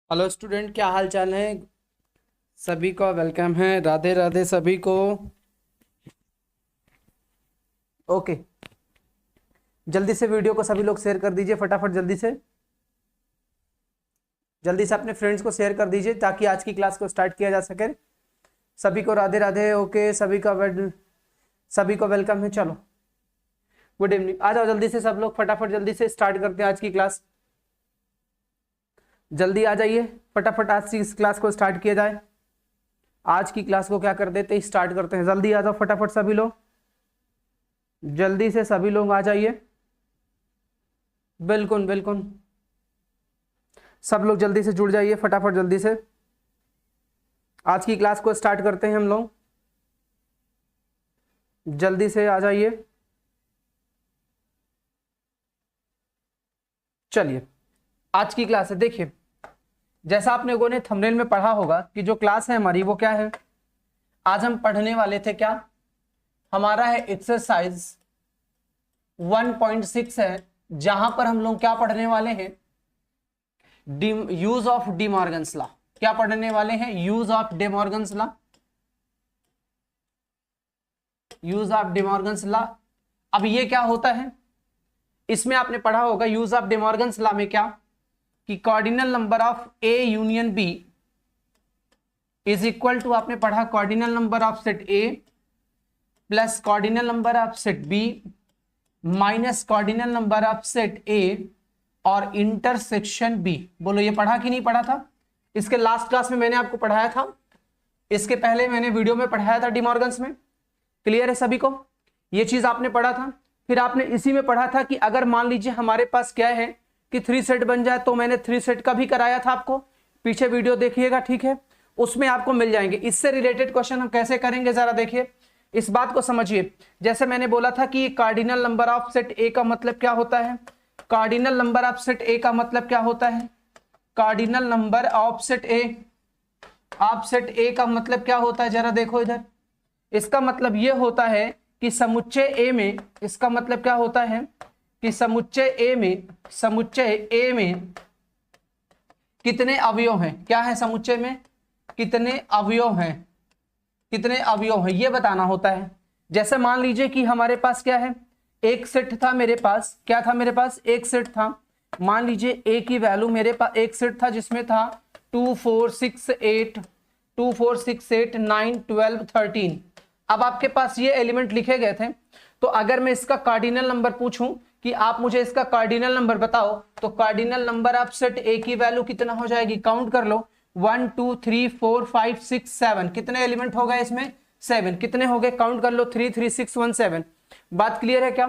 Hello student, क्या हाल चाल है? सभी को वेलकम है। राधे राधे सभी को। ओके, जल्दी से वीडियो को सभी लोग शेयर कर दीजिए फटाफट। जल्दी से अपने फ्रेंड्स को शेयर कर दीजिए ताकि आज की क्लास को स्टार्ट किया जा सके। सभी को राधे राधे। ओके, सभी को वेलकम है। चलो, गुड इवनिंग। आ जाओ जल्दी से सब लोग, फटाफट जल्दी से स्टार्ट करते हैं आज की क्लास। जल्दी आ जाइए फटाफट, आज की इस क्लास को स्टार्ट किया जाए। आज की क्लास को क्या कर देते हैं, स्टार्ट करते हैं। जल्दी आ जाओ फटाफट सभी लोग, जल्दी से सभी लोग आ जाइए। बिल्कुल बिल्कुल, सब लोग जल्दी से जुड़ जाइए फटाफट। जल्दी से आज की क्लास को स्टार्ट करते हैं हम लोग। जल्दी से आ जाइए। चलिए, आज की क्लास है। देखिए, जैसा आप लोगों ने थंबनेल में पढ़ा होगा कि जो क्लास है हमारी वो क्या है। आज हम पढ़ने वाले थे क्या, हमारा है एक्सरसाइज 1.6 है, जहां पर हम लोग क्या पढ़ने वाले हैं, use of De Morgan's law. क्या पढ़ने वाले हैं? Use of De Morgan's law. Use of De Morgan's law. अब ये क्या होता है, इसमें आपने पढ़ा होगा use of De Morgan's law में क्या, कि cardinal number of A union B is equal to, आपने पढ़ा cardinal number of set A plus cardinal number of set B minus cardinal number of set A और intersection B. बोलो, ये पढ़ा कि नहीं पढ़ा था? इसके लास्ट क्लास में मैंने आपको पढ़ाया था, इसके पहले मैंने वीडियो में पढ़ाया था डी मॉर्गन्स में। क्लियर है सभी को? ये चीज आपने पढ़ा था। फिर आपने इसी में पढ़ा था कि अगर मान लीजिए हमारे पास क्या है कि 3 सेट बन जाए, तो मैंने 3 सेट का भी कराया था आपको, पीछे वीडियो देखिएगा, ठीक है, उसमें आपको मिल जाएंगे। इससे रिलेटेड क्वेश्चन हम कैसे करेंगे जरा देखिए, इस बात को समझिए। जैसे मैंने बोला था कि कार्डिनल नंबर ऑफ सेट ए का मतलब क्या होता है, कार्डिनल नंबर ऑफ सेट ए का मतलब क्या होता है, कार्डिनल नंबर ऑफ सेट ए का मतलब क्या होता है, जरा देखो इधर। इसका मतलब यह होता है कि समुच्चय ए में, इसका मतलब क्या होता है कि समुच्चय ए में कितने अवयव हैं। क्या है समुच्चय में, कितने अवयव हैं, ये बताना होता है। जैसे मान लीजिए कि हमारे पास क्या है, एक सेट था मेरे पास, क्या था मेरे पास, एक सेट था। मान लीजिए ए की वैल्यू, मेरे पास एक सेट था जिसमें था 2 4 6 8 9 12 13। अब आपके पास ये एलिमेंट लिखे गए थे, तो अगर मैं इसका कार्डिनल नंबर पूछूं कि आप मुझे इसका कार्डिनल नंबर बताओ, तो कार्डिनल नंबर ऑफ सेट ए की वैल्यू कितना हो जाएगी, काउंट कर लो, 1 2 3 4 5 6 7। कितने एलिमेंट हो गए इसमें, 7। कितने हो गए, काउंट कर लो, 3 3 6 1 7। बात क्लियर है क्या?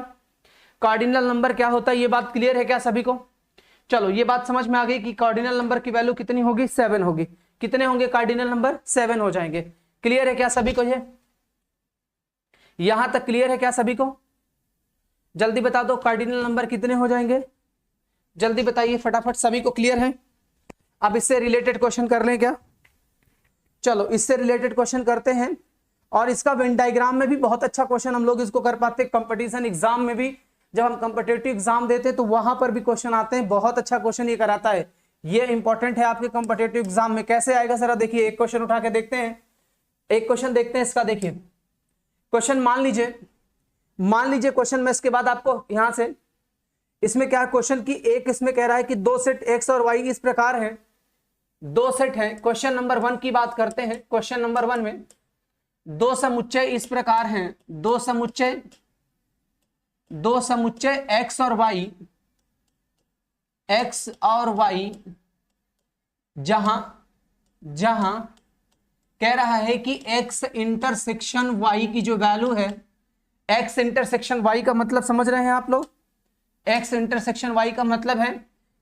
कार्डिनल नंबर क्या होता है, ये बात क्लियर है क्या सभी को? चलो, ये बात समझ में आ गई कि कार्डिनल नंबर की वैल्यू कितनी होगी, 7 होगी। कितने होंगे कार्डिनल नंबर, 7 हो जाएंगे। क्लियर है क्या सभी को? ये यहां तक क्लियर है क्या सभी को? जल्दी बता दो कार्डिनल नंबर कितने हो जाएंगे, जल्दी बताइए फटाफट। सभी को क्लियर है? अब इससे रिलेटेड क्वेश्चन कर लें क्या? चलो, इससे रिलेटेड क्वेश्चन करते हैं। और इसका वेन डायग्राम में भी बहुत अच्छा क्वेश्चन हम लोग इसको कर पाते हैं। कंपटीशन एग्जाम में भी, जब हम कंपटीटिव एग्जाम देते हैं तो वहां पर भी क्वेश्चन आते हैं। बहुत अच्छा क्वेश्चन ये कराता है, ये इंपॉर्टेंट है आपके कंपटीटिव एग्जाम में। कैसे आएगा जरा देखिए, एक क्वेश्चन उठा के देखते हैं, एक क्वेश्चन देखते हैं इसका। देखिए क्वेश्चन, मान लीजिए क्वेश्चन में, इसके बाद आपको यहां से, इसमें क्या क्वेश्चन की एक, इसमें कह रहा है कि 2 सेट एक्स और वाई इस प्रकार है, 2 सेट है। क्वेश्चन नंबर 1 की बात करते हैं। क्वेश्चन नंबर 1 में 2 समुच्चय इस प्रकार हैं, 2 समुच्चय एक्स और वाई, जहां कह रहा है कि x इंटरसेक्शन y की जो वैल्यू है, x इंटरसेक्शन y का मतलब समझ रहे हैं आप लोग? x इंटरसेक्शन y का मतलब है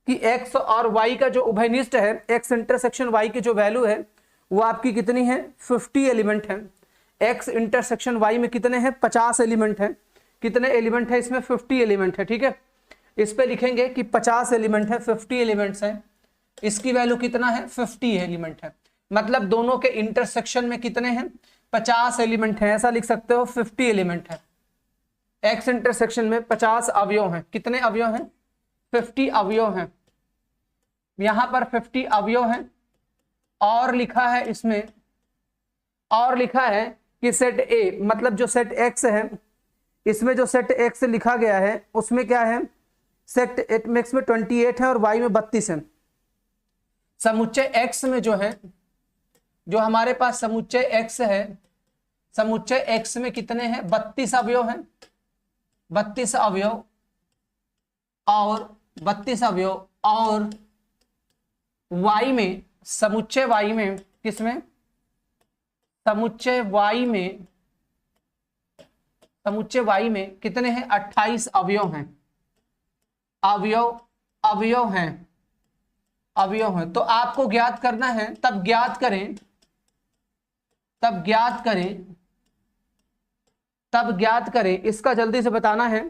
कि x और y का जो उभयनिष्ठ है, x इंटरसेक्शन y की जो वैल्यू है वो आपकी कितनी है, 50 एलिमेंट है। x इंटरसेक्शन y में कितने हैं, 50 एलिमेंट है। कितने एलिमेंट है इसमें, 50 एलिमेंट है, ठीक है। इस पे लिखेंगे कि 50 एलिमेंट है, 50 एलिमेंट्स है। इसकी वैल्यू कितना है, 50 एलिमेंट है। मतलब दोनों के इंटरसेक्शन में कितने हैं, 50 एलिमेंट है, ऐसा लिख सकते हो, 50 एलिमेंट है। एक्स इंटरसेक्शन में 50 अवयव हैं। कितने अवयव हैं, 50 अवयव हैं। यहां पर 50 अवयव हैं और लिखा है इसमें, और लिखा है कि सेट ए मतलब जो सेट एक्स है, इसमें जो सेट एक्स लिखा गया है उसमें क्या है, सेट एक्स में 28 है और वाई में 32 है। समुच्चय एक्स में जो है, जो हमारे पास समुच्चय एक्स है, समुच्चय एक्स में कितने हैं, 32 अवयव हैं, 32 अवयव और 32 अवयव, और वाई में, समुच्चय वाई में, किसमें, समुच्चय वाई में, समुच्चय वाई में कितने हैं, 28 अवयव हैं, अवयव अवयव हैं, अवयव हैं। तो आपको ज्ञात करना है, तब ज्ञात करें, तब ज्ञात करें, तब ज्ञात करें, इसका जल्दी से बताना है,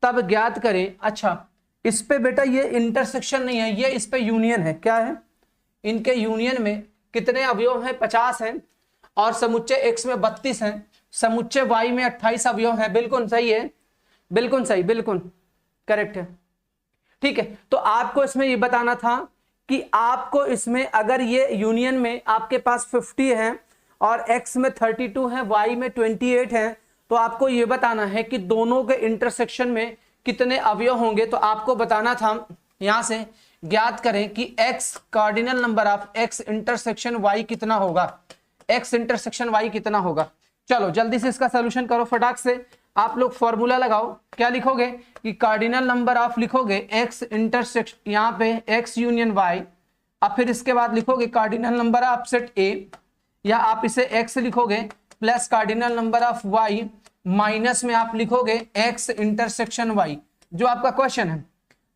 तब ज्ञात करें। अच्छा, इस पे बेटा ये इंटरसेक्शन नहीं है, ये इस पे यूनियन है। क्या है, इनके यूनियन में कितने अवयव हैं, 50 हैं, और समुच्चय एक्स में 32 हैं, समुच्चय वाई में 28 अवयव हैं। बिल्कुल सही है, बिल्कुल सही, बिल्कुल करेक्ट है। ठीक है, तो आपको इसमें ये बताना था कि आपको इसमें अगर ये यूनियन में आपके पास 50 है और x में 32 है, y में 28 है, तो आपको ये बताना है कि दोनों के इंटरसेक्शन में कितने अवयव होंगे। तो आपको बताना था, यहां से ज्ञात करें कि x cardinal number of x intersection y कितना होगा, x इंटरसेक्शन y कितना होगा। चलो जल्दी से इसका सोल्यूशन करो फटाक से, आप लोग फॉर्मूला लगाओ। क्या लिखोगे कि कार्डिनल नंबर ऑफ, लिखोगे x इंटरसेक्शन, यहाँ पे x यूनियन y, अब फिर इसके बाद लिखोगे cardinal number of set a, या आप इसे x लिखोगे plus cardinal number of y, minus में आप लिखोगे x इंटरसेक्शन y, जो आपका क्वेश्चन है।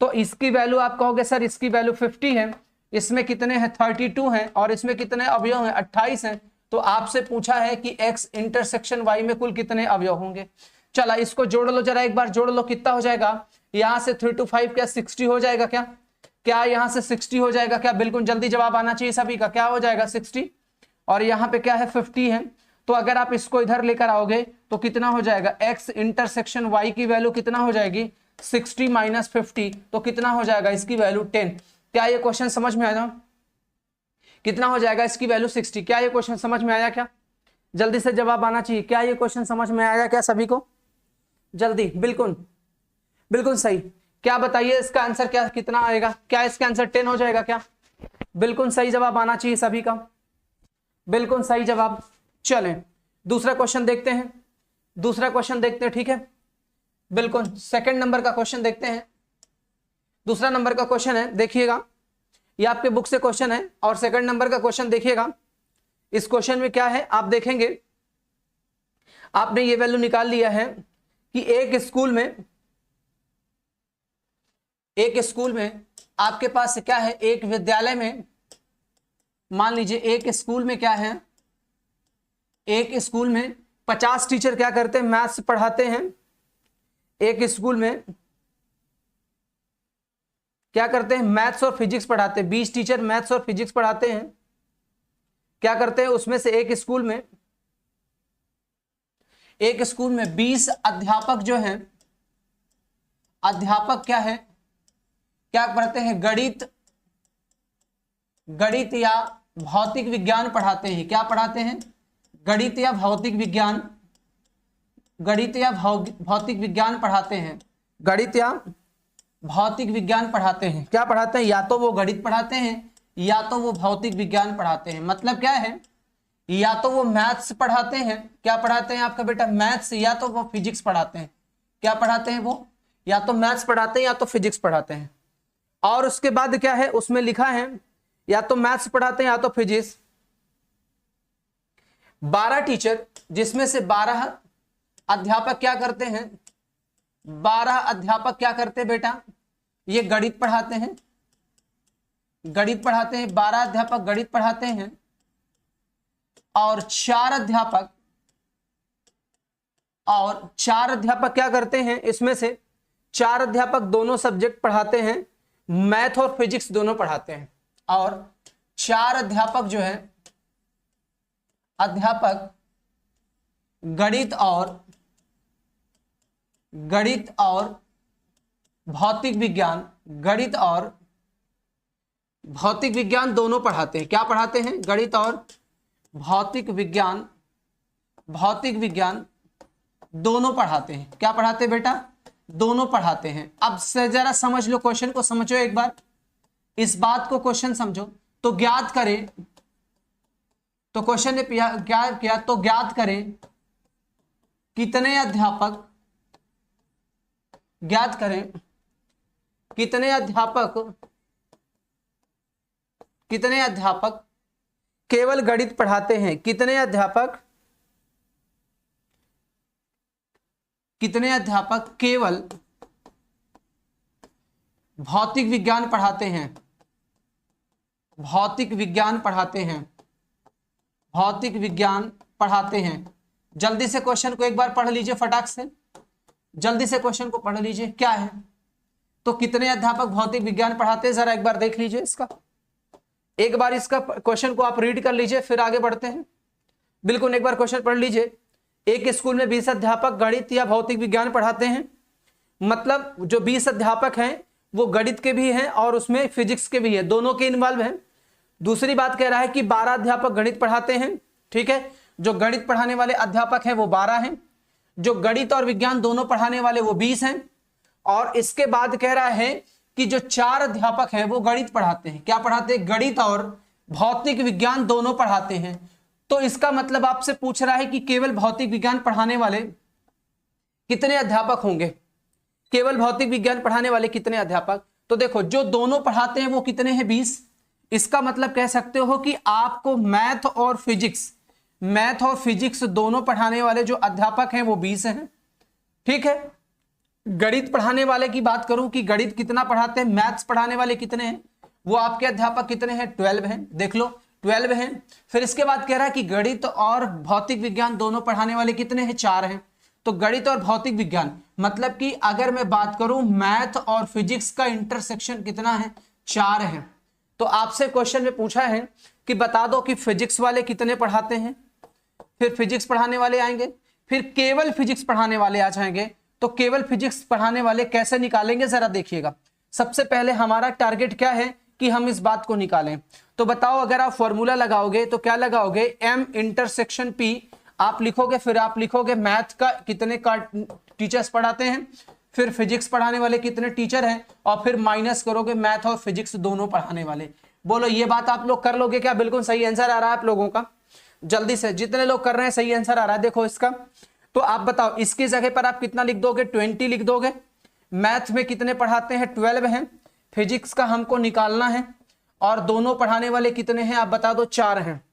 तो इसकी वैल्यू आप कहोगे सर इसकी वैल्यू 50 है, इसमें कितने हैं, 32 हैं, और इसमें कितने अवयव हैं, 28 हैं। तो आपसे पूछा है कि x इंटरसेक्शन y में कुल कितने अवयव होंगे। चला इसको जोड़ लो जरा, एक बार जोड़ लो, कितना हो जाएगा, यहां से 3 to 5 क्या 60 हो जाएगा, क्या क्या यहां से 60 हो जाएगा क्या, बिल्कुल जल्दी जवाब आना चाहिए सभी का, क्या हो जाएगा 60, और यहाँ पे क्या है 50 है। तो अगर आप इसको इधर लेकर आओगे तो कितना हो जाएगा, x इंटरसेक्शन y की वैल्यू कितना हो जाएगी, 60 माइनस 50, तो कितना हो जाएगा, इसकी वैल्यू 10। क्या ये क्वेश्चन समझ में आया, कितना हो जाएगा इसकी वैल्यू 60। क्या ये क्वेश्चन समझ में आया, क्या जल्दी से जवाब आना चाहिए, क्या ये क्वेश्चन समझ में आया क्या सभी को, जल्दी, बिल्कुल बिल्कुल सही। क्या बताइए इसका आंसर क्या कितना आएगा, क्या इसका आंसर 10 हो जाएगा क्या, बिल्कुल सही जवाब आना चाहिए सभी का, बिल्कुल सही जवाब। चलें दूसरा क्वेश्चन देखते हैं, दूसरा क्वेश्चन देखते हैं, ठीक है, बिल्कुल सेकंड नंबर का क्वेश्चन देखते हैं। दूसरा नंबर का क्वेश्चन है, देखिएगा ये आपके बुक से क्वेश्चन है, और सेकंड नंबर का क्वेश्चन देखिएगा। इस क्वेश्चन में क्या है आप देखेंगे, आपने ये वैल्यू निकाल लिया है कि एक स्कूल में आपके पास क्या है, एक विद्यालय में, मान लीजिए एक स्कूल में क्या है, एक स्कूल में 50 टीचर क्या करते हैं, मैथ्स पढ़ाते हैं। एक स्कूल में क्या करते हैं, मैथ्स और फिजिक्स पढ़ाते हैं, 20 टीचर मैथ्स और फिजिक्स पढ़ाते हैं। क्या करते हैं, उसमें से एक स्कूल में 20 अध्यापक जो हैं, अध्यापक क्या है, क्या पढ़ाते हैं, गणित या भौतिक विज्ञान पढ़ाते हैं। क्या पढ़ाते हैं, गणित या भौतिक विज्ञान, गणित या भौतिक विज्ञान पढ़ाते हैं, गणित या भौतिक विज्ञान पढ़ाते हैं। क्या पढ़ाते हैं, या तो वो गणित पढ़ाते हैं या तो वो भौतिक विज्ञान पढ़ाते हैं। मतलब क्या है, या तो वो मैथ्स पढ़ाते हैं, क्या पढ़ाते हैं आपका बेटा, मैथ्स, या तो वो फिजिक्स पढ़ाते हैं। क्या पढ़ाते हैं वो, या तो मैथ्स पढ़ाते हैं या तो फिजिक्स पढ़ाते हैं। और उसके बाद क्या है, उसमें लिखा है या तो मैथ्स पढ़ाते हैं या तो फिजिक्स। 12 टीचर, जिसमें से 12 अध्यापक क्या करते हैं, 12 अध्यापक क्या करते हैं बेटा, ये गणित पढ़ाते हैं, गणित पढ़ाते हैं, 12 अध्यापक गणित पढ़ाते हैं, और 4 अध्यापक क्या करते हैं, इसमें से 4 अध्यापक दोनों सब्जेक्ट पढ़ाते हैं, मैथ और फिजिक्स दोनों पढ़ाते हैं। और 4 अध्यापक जो है, अध्यापक गणित और भौतिक विज्ञान, गणित और भौतिक विज्ञान दोनों पढ़ाते हैं। क्या पढ़ाते हैं? गणित और भौतिक विज्ञान, भौतिक विज्ञान दोनों पढ़ाते हैं। क्या पढ़ाते हैं बेटा? दोनों पढ़ाते हैं। अब से जरा समझ लो, क्वेश्चन को समझो एक बार, इस बात को क्वेश्चन समझो। तो ज्ञात करें, तो क्वेश्चन ने क्या किया, तो ज्ञात करें कितने अध्यापक, ज्ञात करें कितने अध्यापक, कितने अध्यापक केवल गणित पढ़ाते हैं, कितने अध्यापक, कितने अध्यापक केवल भौतिक विज्ञान पढ़ाते हैं, भौतिक विज्ञान पढ़ाते हैं, भौतिक विज्ञान पढ़ाते हैं। जल्दी से क्वेश्चन को एक बार पढ़ लीजिए, फटाक से जल्दी से क्वेश्चन को पढ़ लीजिए। क्या है? तो कितने अध्यापक भौतिक विज्ञान पढ़ाते हैं, जरा एक बार देख लीजिए इसका, एक बार इसका क्वेश्चन को आप रीड कर लीजिए, फिर आगे बढ़ते हैं। बिल्कुल एक बार क्वेश्चन पढ़ लीजिए। एक स्कूल में 20 अध्यापक गणित या भौतिक विज्ञान पढ़ाते हैं, मतलब जो 20 अध्यापक हैं वो गणित के भी हैं और उसमें फिजिक्स के भी हैं, दोनों के इन्वॉल्व हैं। दूसरी बात कह रहा है कि 12 अध्यापक गणित पढ़ाते हैं, ठीक है, जो गणित पढ़ाने वाले अध्यापक हैं वो 12 हैं, जो गणित और विज्ञान दोनों पढ़ाने वाले वो 20 हैं। और इसके बाद कह रहा है कि जो 4 अध्यापक हैं वो गणित पढ़ाते हैं। क्या पढ़ाते हैं? गणित और भौतिक विज्ञान दोनों पढ़ाते हैं। तो इसका मतलब आपसे पूछ रहा है कि केवल भौतिक विज्ञान पढ़ाने वाले कितने अध्यापक होंगे, केवल भौतिक विज्ञान पढ़ाने वाले कितने अध्यापक। तो देखो जो दोनों पढ़ाते हैं वो कितने हैं? 20। इसका मतलब कह सकते हो कि आपको मैथ और फिजिक्स, मैथ और फिजिक्स दोनों पढ़ाने वाले जो अध्यापक हैं वो 20 हैं, ठीक है। गणित पढ़ाने वाले की बात करूं कि गणित कितना पढ़ाते हैं, मैथ्स पढ़ाने वाले कितने हैं, वो आपके अध्यापक कितने हैं? 12 हैं, देख लो 12 हैं। फिर इसके बाद कह रहा है कि गणित और भौतिक विज्ञान दोनों पढ़ाने वाले कितने हैं? 4 हैं। तो गणित और भौतिक विज्ञान मतलब कि अगर मैं बात करूं मैथ और फिजिक्स का इंटरसेक्शन कितना है? 4 है। तो आपसे क्वेश्चन में पूछा है कि बता दो कि फिजिक्स वाले कितने पढ़ाते हैं, फिर फिजिक्स पढ़ाने वाले आएंगे, फिर केवल फिजिक्स पढ़ाने वाले आ जाएंगे। तो केवल फिजिक्स पढ़ाने वाले कैसे निकालेंगे जरा देखिएगा। सबसे पहले हमारा टारगेट क्या है कि हम इस बात को निकालें। तो बताओ अगर आप फॉर्मूला लगाओगे तो क्या लगाओगे? M इंटरसेक्शन P आप लिखोगे, फिर आप लिखोगे मैथ का कितने का टीचर्स पढ़ाते हैं, फिर फिजिक्स पढ़ाने वाले कितने टीचर हैं, और फिर माइनस करोगे मैथ और फिजिक्स दोनों पढ़ाने वाले। बोलो ये बात आप लोग कर लोगे क्या? बिल्कुल सही आंसर आ रहा है आप लोगों का, जल्दी से जितने लोग कर रहे हैं सही आंसर आ रहा है देखो इसका। तो आप बताओ इसकी जगह पर आप कितना लिख दोगे? 20 लिख दोगे। मैथ में कितने पढ़ाते हैं? 12 हैं। फिजिक्स का हमको निकालना है और दोनों पढ़ाने वाले कितने हैं आप बता दो? 4 हैं।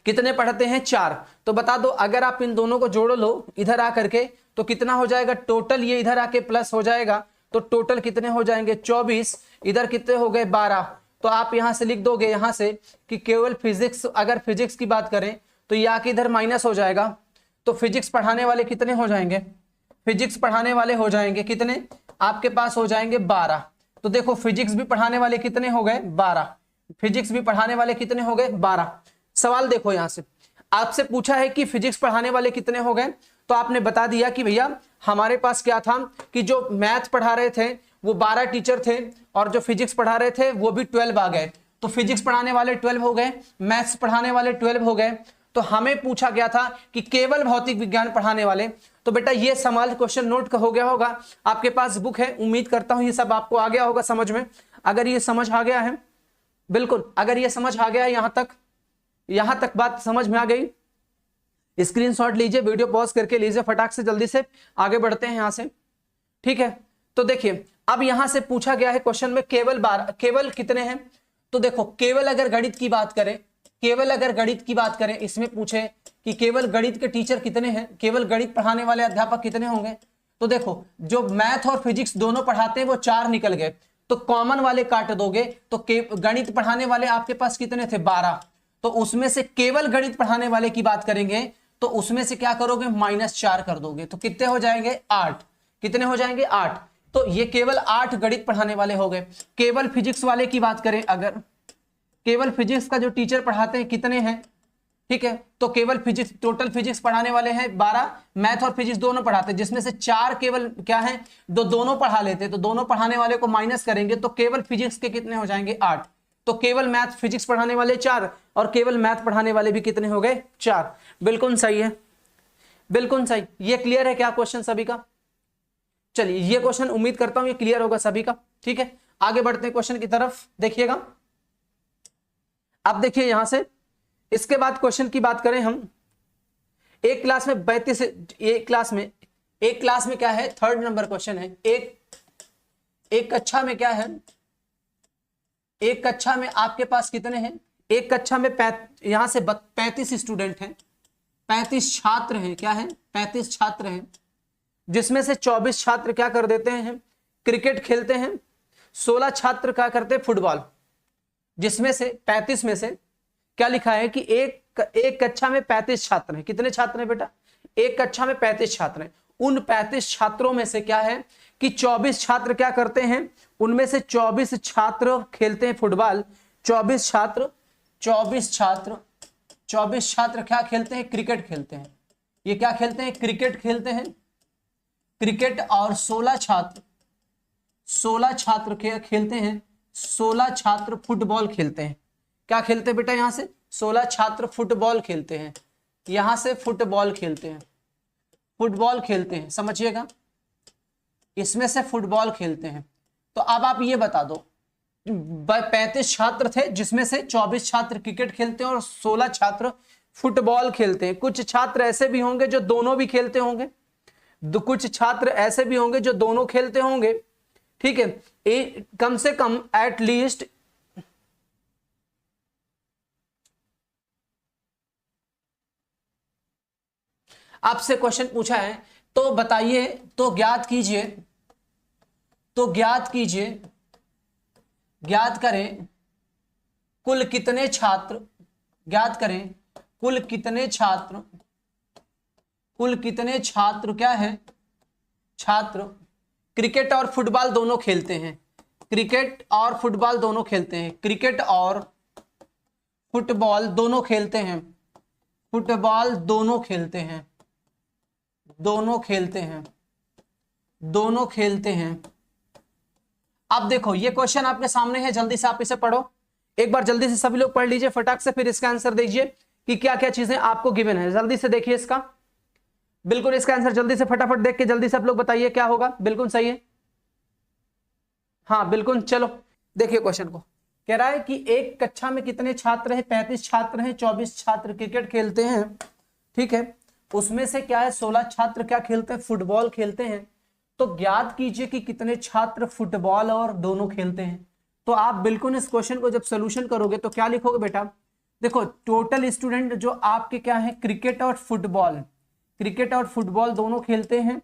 कितने पढ़ते हैं? 4। तो बता दो अगर आप इन दोनों को जोड़ लो इधर आकर के तो कितना हो जाएगा टोटल? ये इधर आके प्लस हो जाएगा तो टोटल कितने हो जाएंगे? 24। इधर कितने हो गए? 12। तो आप यहां से लिख दोगे यहां से कि केवल फिजिक्स, अगर फिजिक्स की बात करें तो ये आके इधर माइनस हो जाएगा। तो फिजिक्स पढ़ाने वाले कितने हो जाएंगे? फिजिक्स पढ़ाने वाले हो जाएंगे कितने? आपके पास हो जाएंगे 12। तो देखो फिजिक्स भी पढ़ाने वाले कितने हो गए? 12। फिजिक्स भी पढ़ाने वाले कितने हो गए? 12। सवाल देखो यहां से आपसे पूछा है कि फिजिक्स पढ़ाने वाले कितने हो गए, तो आपने बता दिया कि भैया हमारे पास क्या था कि जो मैथ पढ़ा रहे थे वो 12 टीचर थे और जो फिजिक्स पढ़ा रहे थे वो भी 12 आ गए। तो फिजिक्स पढ़ाने वाले 12 हो गए, मैथ्स पढ़ाने वाले 12 हो गए। तो हमें पूछा गया था कि केवल भौतिक विज्ञान पढ़ाने वाले। तो बेटा ये सवाल क्वेश्चन नोट हो गया होगा, आपके पास बुक है, उम्मीद करता हूं ये सब आपको आ गया होगा समझ में। अगर ये समझ आ गया है, बिल्कुल अगर ये समझ आ गया है यहां तक बात समझ में आ गई, स्क्रीनशॉट लीजिए, वीडियो पॉज करके लीजिए, फटाक से जल्दी से आगे बढ़ते हैं यहां से, ठीक है। तो देखिए अब यहां से पूछा गया है क्वेश्चन में केवल कितने हैं। तो देखो केवल अगर गणित की बात करें, केवल अगर गणित की बात करें, इसमें पूछे कि केवल गणित के टीचर कितने हैं, केवल गणित पढ़ाने वाले अध्यापक कितने होंगे। तो देखो जो मैथ और फिजिक्स दोनों पढ़ाते हैं वो 4 निकल गए, तो कॉमन वाले काट दोगे तो गणित पढ़ाने वाले आपके पास कितने थे? 12। तो उसमें से केवल गणित पढ़ाने वाले की बात करेंगे तो उसमें से क्या करोगे? -4 कर दोगे। तो कितने हो जाएंगे? 8। कितने हो जाएंगे? 8। तो ये केवल 8 गणित पढ़ाने वाले हो गए। केवल फिजिक्स वाले की बात करें, अगर केवल फिजिक्स का जो टीचर पढ़ाते हैं कितने हैं? ठीक है, तो केवल फिजिक्स, टोटल फिजिक्स पढ़ाने वाले हैं 12, मैथ और फिजिक्स दोनों पढ़ाते हैं, जिसमें से 4 केवल क्या है, दोनों पढ़ा लेते, तो दोनों पढ़ाने वाले को माइनस करेंगे तो केवल फिजिक्स के कितने हो जाएंगे 8। तो केवल मैथ फिजिक्स पढ़ाने वाले 4 और केवल मैथ पढ़ाने वाले भी कितने हो गए 4। बिल्कुल सही है, बिल्कुल सही। ये क्लियर है क्या क्वेश्चन सभी का? चलिए ये क्वेश्चन उम्मीद करता हूं ये क्लियर होगा सभी का। ठीक है, आगे बढ़ते हैं क्वेश्चन की तरफ। देखिएगा, अब देखिए यहां से इसके बाद क्वेश्चन की बात करें हम, एक क्लास में 32, एक क्लास में क्या है, 3rd नंबर क्वेश्चन है। एक कक्षा में क्या है, एक कक्षा में आपके पास कितने हैं, एक कक्षा में यहां से 35 स्टूडेंट हैं, 35 छात्र हैं, क्या है 35 छात्र हैं, जिसमें से 24 छात्र क्या कर देते हैं, क्रिकेट खेलते हैं, 16 छात्र क्या करते हैं, फुटबॉल। जिसमें से 35 में से क्या लिखा है कि एक कक्षा में 35 छात्र हैं। कितने छात्र हैं बेटा, एक कक्षा में 35 छात्र हैं। उन 35 छात्रों में से क्या है कि 24 छात्र क्या करते हैं, उनमें से 24 छात्र खेलते हैं फुटबॉल, 24 छात्र क्या खेलते हैं, क्रिकेट खेलते हैं। ये क्या खेलते हैं, क्रिकेट खेलते हैं, क्रिकेट। और 16 छात्र खेलते हैं, 16 छात्र फुटबॉल खेलते हैं। क्या खेलते हैं बेटा, यहां से 16 छात्र फुटबॉल खेलते हैं, यहां से फुटबॉल खेलते हैं, समझिएगा, इसमें से फुटबॉल खेलते हैं। तो अब आप ये बता दो, 35 छात्र थे जिसमें से 24 छात्र क्रिकेट खेलते हैं और 16 छात्र फुटबॉल खेलते हैं। कुछ छात्र ऐसे भी होंगे जो दोनों भी खेलते होंगे, कुछ छात्र ऐसे भी होंगे जो दोनों खेलते होंगे। ठीक है, कम से कम एटलीस्ट आपसे क्वेश्चन पूछा है तो बताइए, तो ज्ञात करें कुल कितने छात्र, कुल कितने छात्र क्या है, छात्र क्रिकेट और फुटबॉल दोनों खेलते हैं, क्रिकेट और फुटबॉल दोनों खेलते हैं, क्रिकेट और फुटबॉल दोनों खेलते हैं, फुटबॉल दोनों खेलते हैं, दोनों खेलते हैं। अब देखो ये क्वेश्चन आपके सामने है, जल्दी से आप इसे पढ़ो एक बार, जल्दी से सभी लोग पढ़ लीजिए फटाक से, फिर इसका आंसर दीजिए कि क्या क्या चीजें आपको गिवन है। जल्दी से देखिए इसका, बिल्कुल इसका आंसर जल्दी से फटाफट देख के जल्दी से आप लोग बताइए क्या होगा। बिल्कुल सही है, हाँ बिल्कुल। चलो देखिए क्वेश्चन को, कह रहा है कि एक कक्षा में कितने छात्र हैं, 35 छात्र हैं, 24 छात्र क्रिकेट खेलते हैं। ठीक है, उसमें से क्या है 16 छात्र क्या खेलते हैं, फुटबॉल खेलते हैं। तो ज्ञात कीजिए कि कितने छात्र फुटबॉल और दोनों खेलते हैं। तो आप बिल्कुल इस क्वेश्चन को जब सोल्यूशन करोगे तो क्या लिखोगे बेटा, देखो टोटल स्टूडेंट जो आपके क्या है, क्रिकेट और फुटबॉल दोनों खेलते हैं।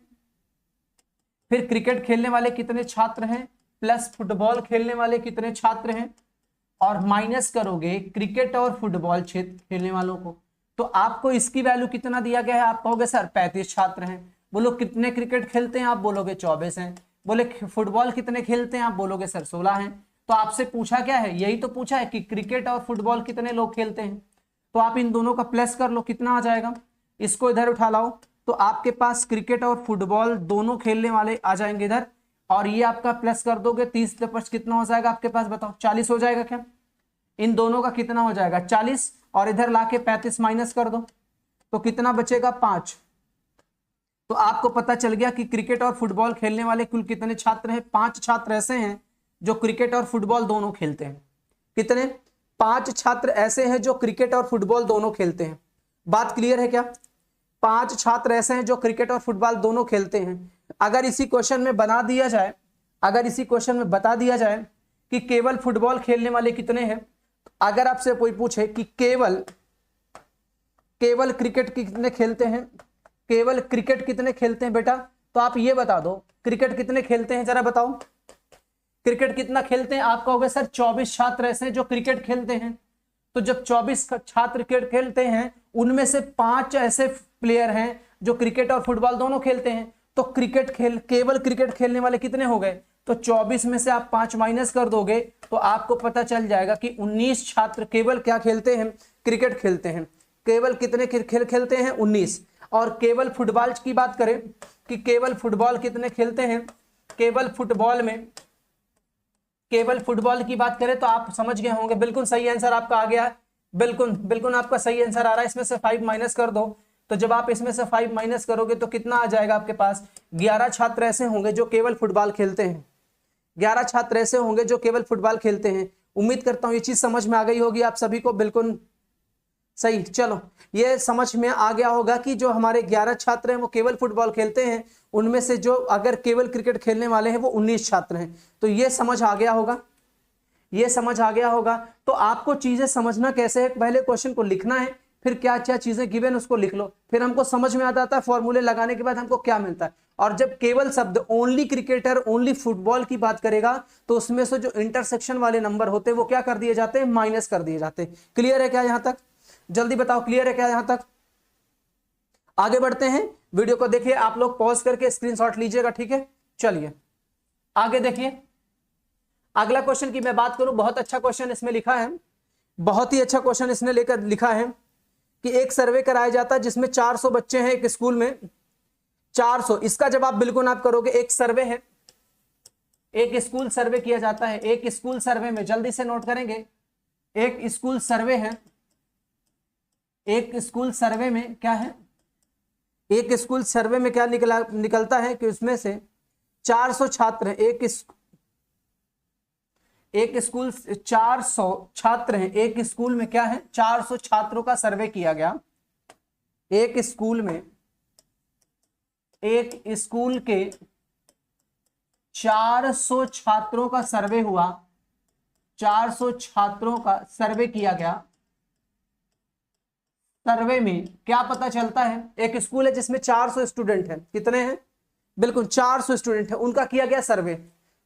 फिर क्रिकेट खेलने वाले कितने छात्र हैं, प्लस फुटबॉल खेलने वाले कितने छात्र हैं, और माइनस करोगे क्रिकेट और फुटबॉल क्षेत्र खेलने वालों को। तो आपको इसकी वैल्यू कितना दिया गया है, आप कहोगे सर 35 छात्र हैं। बोलो कितने क्रिकेट खेलते हैं, आप बोलोगे 24 हैं। बोले फुटबॉल कितने खेलते हैं, आप बोलोगे सर 16 हैं। तो आपसे पूछा क्या है, यही तो पूछा है कि क्रिकेट और फुटबॉल कितने लोग खेलते हैं। तो आप इन दोनों का प्लस कर लो, कितना आ जाएगा, इसको इधर उठा लाओ तो आपके पास क्रिकेट और फुटबॉल दोनों खेलने वाले आ जाएंगे इधर, और ये आपका प्लस कर दोगे 30 के पास कितना हो जाएगा आपके पास, बताओ 40 हो जाएगा क्या, इन दोनों का कितना हो जाएगा 40, और इधर लाके 35 माइनस कर दो तो कितना बचेगा 5। तो आपको पता चल गया कि क्रिकेट और फुटबॉल खेलने वाले कुल कितने छात्र हैं, 5 छात्र ऐसे हैं जो क्रिकेट और फुटबॉल दोनों खेलते हैं। कितने, 5 छात्र ऐसे हैं जो क्रिकेट और फुटबॉल दोनों खेलते हैं। बात क्लियर है क्या, 5 छात्र ऐसे हैं जो क्रिकेट और फुटबॉल दोनों खेलते हैं। अगर इसी क्वेश्चन में बता दिया जाए कि केवल फुटबॉल खेलने वाले कितने हैं, अगर आपसे कोई पूछे कि केवल क्रिकेट कितने खेलते हैं, केवल क्रिकेट कितने खेलते हैं बेटा, तो आप ये बता दो क्रिकेट कितने खेलते हैं, जरा बताओ क्रिकेट कितना खेलते हैं। आप कहोगे सर 24 छात्र ऐसे हैं जो क्रिकेट खेलते हैं। तो जब 24 छात्र क्रिकेट खेलते हैं उनमें से 5 ऐसे प्लेयर हैं जो क्रिकेट और फुटबॉल दोनों खेलते हैं। तो केवल क्रिकेट खेलने वाले कितने हो गए, तो 24 में से आप 5 माइनस कर दोगे तो आपको पता चल जाएगा कि 19 छात्र केवल क्या खेलते हैं, क्रिकेट खेलते हैं। केवल कितने खेल खेलते हैं? 19। और केवल फुटबॉल की बात करें कि केवल फुटबॉल कितने खेलते हैं? केवल फुटबॉल की बात करें तो आप समझ गए होंगे, बिल्कुल सही आंसर आपका आ गया है, बिल्कुल आपका सही आंसर आ रहा है। इसमें से 5 माइनस कर दो, तो जब आप इसमें से 5 माइनस करोगे तो कितना आ जाएगा आपके पास? 11 छात्र ऐसे होंगे जो केवल फुटबॉल खेलते हैं। 11 छात्र ऐसे होंगे जो केवल फुटबॉल खेलते हैं। उम्मीद करता हूं ये चीज समझ में आ गई होगी आप सभी को, बिल्कुल सही। चलो, ये समझ में आ गया होगा कि जो हमारे 11 छात्र हैं वो केवल फुटबॉल खेलते हैं, उनमें से जो अगर केवल क्रिकेट खेलने वाले हैं वो 19 छात्र हैं। तो ये समझ आ गया होगा, ये समझ आ गया होगा। तो आपको चीजें समझना कैसे है, पहले क्वेश्चन को लिखना है, फिर क्या क्या चीजें गिवन उसको लिख लो, फिर हमको समझ में आ जाता है फॉर्मूले लगाने के बाद हमको क्या मिलता है। और जब केवल शब्द ओनली क्रिकेटर, ओनली फुटबॉल की बात करेगा तो उसमें से जो इंटरसेक्शन वाले नंबर होते हैं वो क्या कर दिए जाते हैं? माइनस कर दिए जाते हैं। क्लियर है क्या यहां तक? जल्दी बताओ, क्लियर है क्या यहां तक? आगे बढ़ते हैं, वीडियो को देखिए, आप लोग पॉज करके स्क्रीनशॉट लीजिएगा, ठीक है। चलिए आगे देखिए, अगला क्वेश्चन की मैं बात करूं, बहुत अच्छा क्वेश्चन इसमें लिखा है, बहुत ही अच्छा क्वेश्चन इसने लेकर लिखा है कि एक सर्वे कराया जाता है जिसमें 400 बच्चे हैं एक स्कूल में। 400, इसका जवाब बिल्कुल आप करोगे, एक सर्वे है, एक स्कूल सर्वे किया जाता है। एक स्कूल सर्वे में, जल्दी से नोट करेंगे, एक स्कूल सर्वे है, एक स्कूल सर्वे में क्या है? एक स्कूल सर्वे में क्या निकलता है कि उसमें से 400 छात्र हैं, एक स्कूल 400 छात्र हैं एक स्कूल में, क्या है? 400 छात्रों का सर्वे किया गया एक स्कूल में। एक स्कूल के 400 छात्रों का सर्वे हुआ, 400 छात्रों का सर्वे किया गया। सर्वे में क्या पता चलता है? एक स्कूल है जिसमें 400 स्टूडेंट हैं, कितने हैं? बिल्कुल 400 स्टूडेंट हैं, उनका किया गया सर्वे।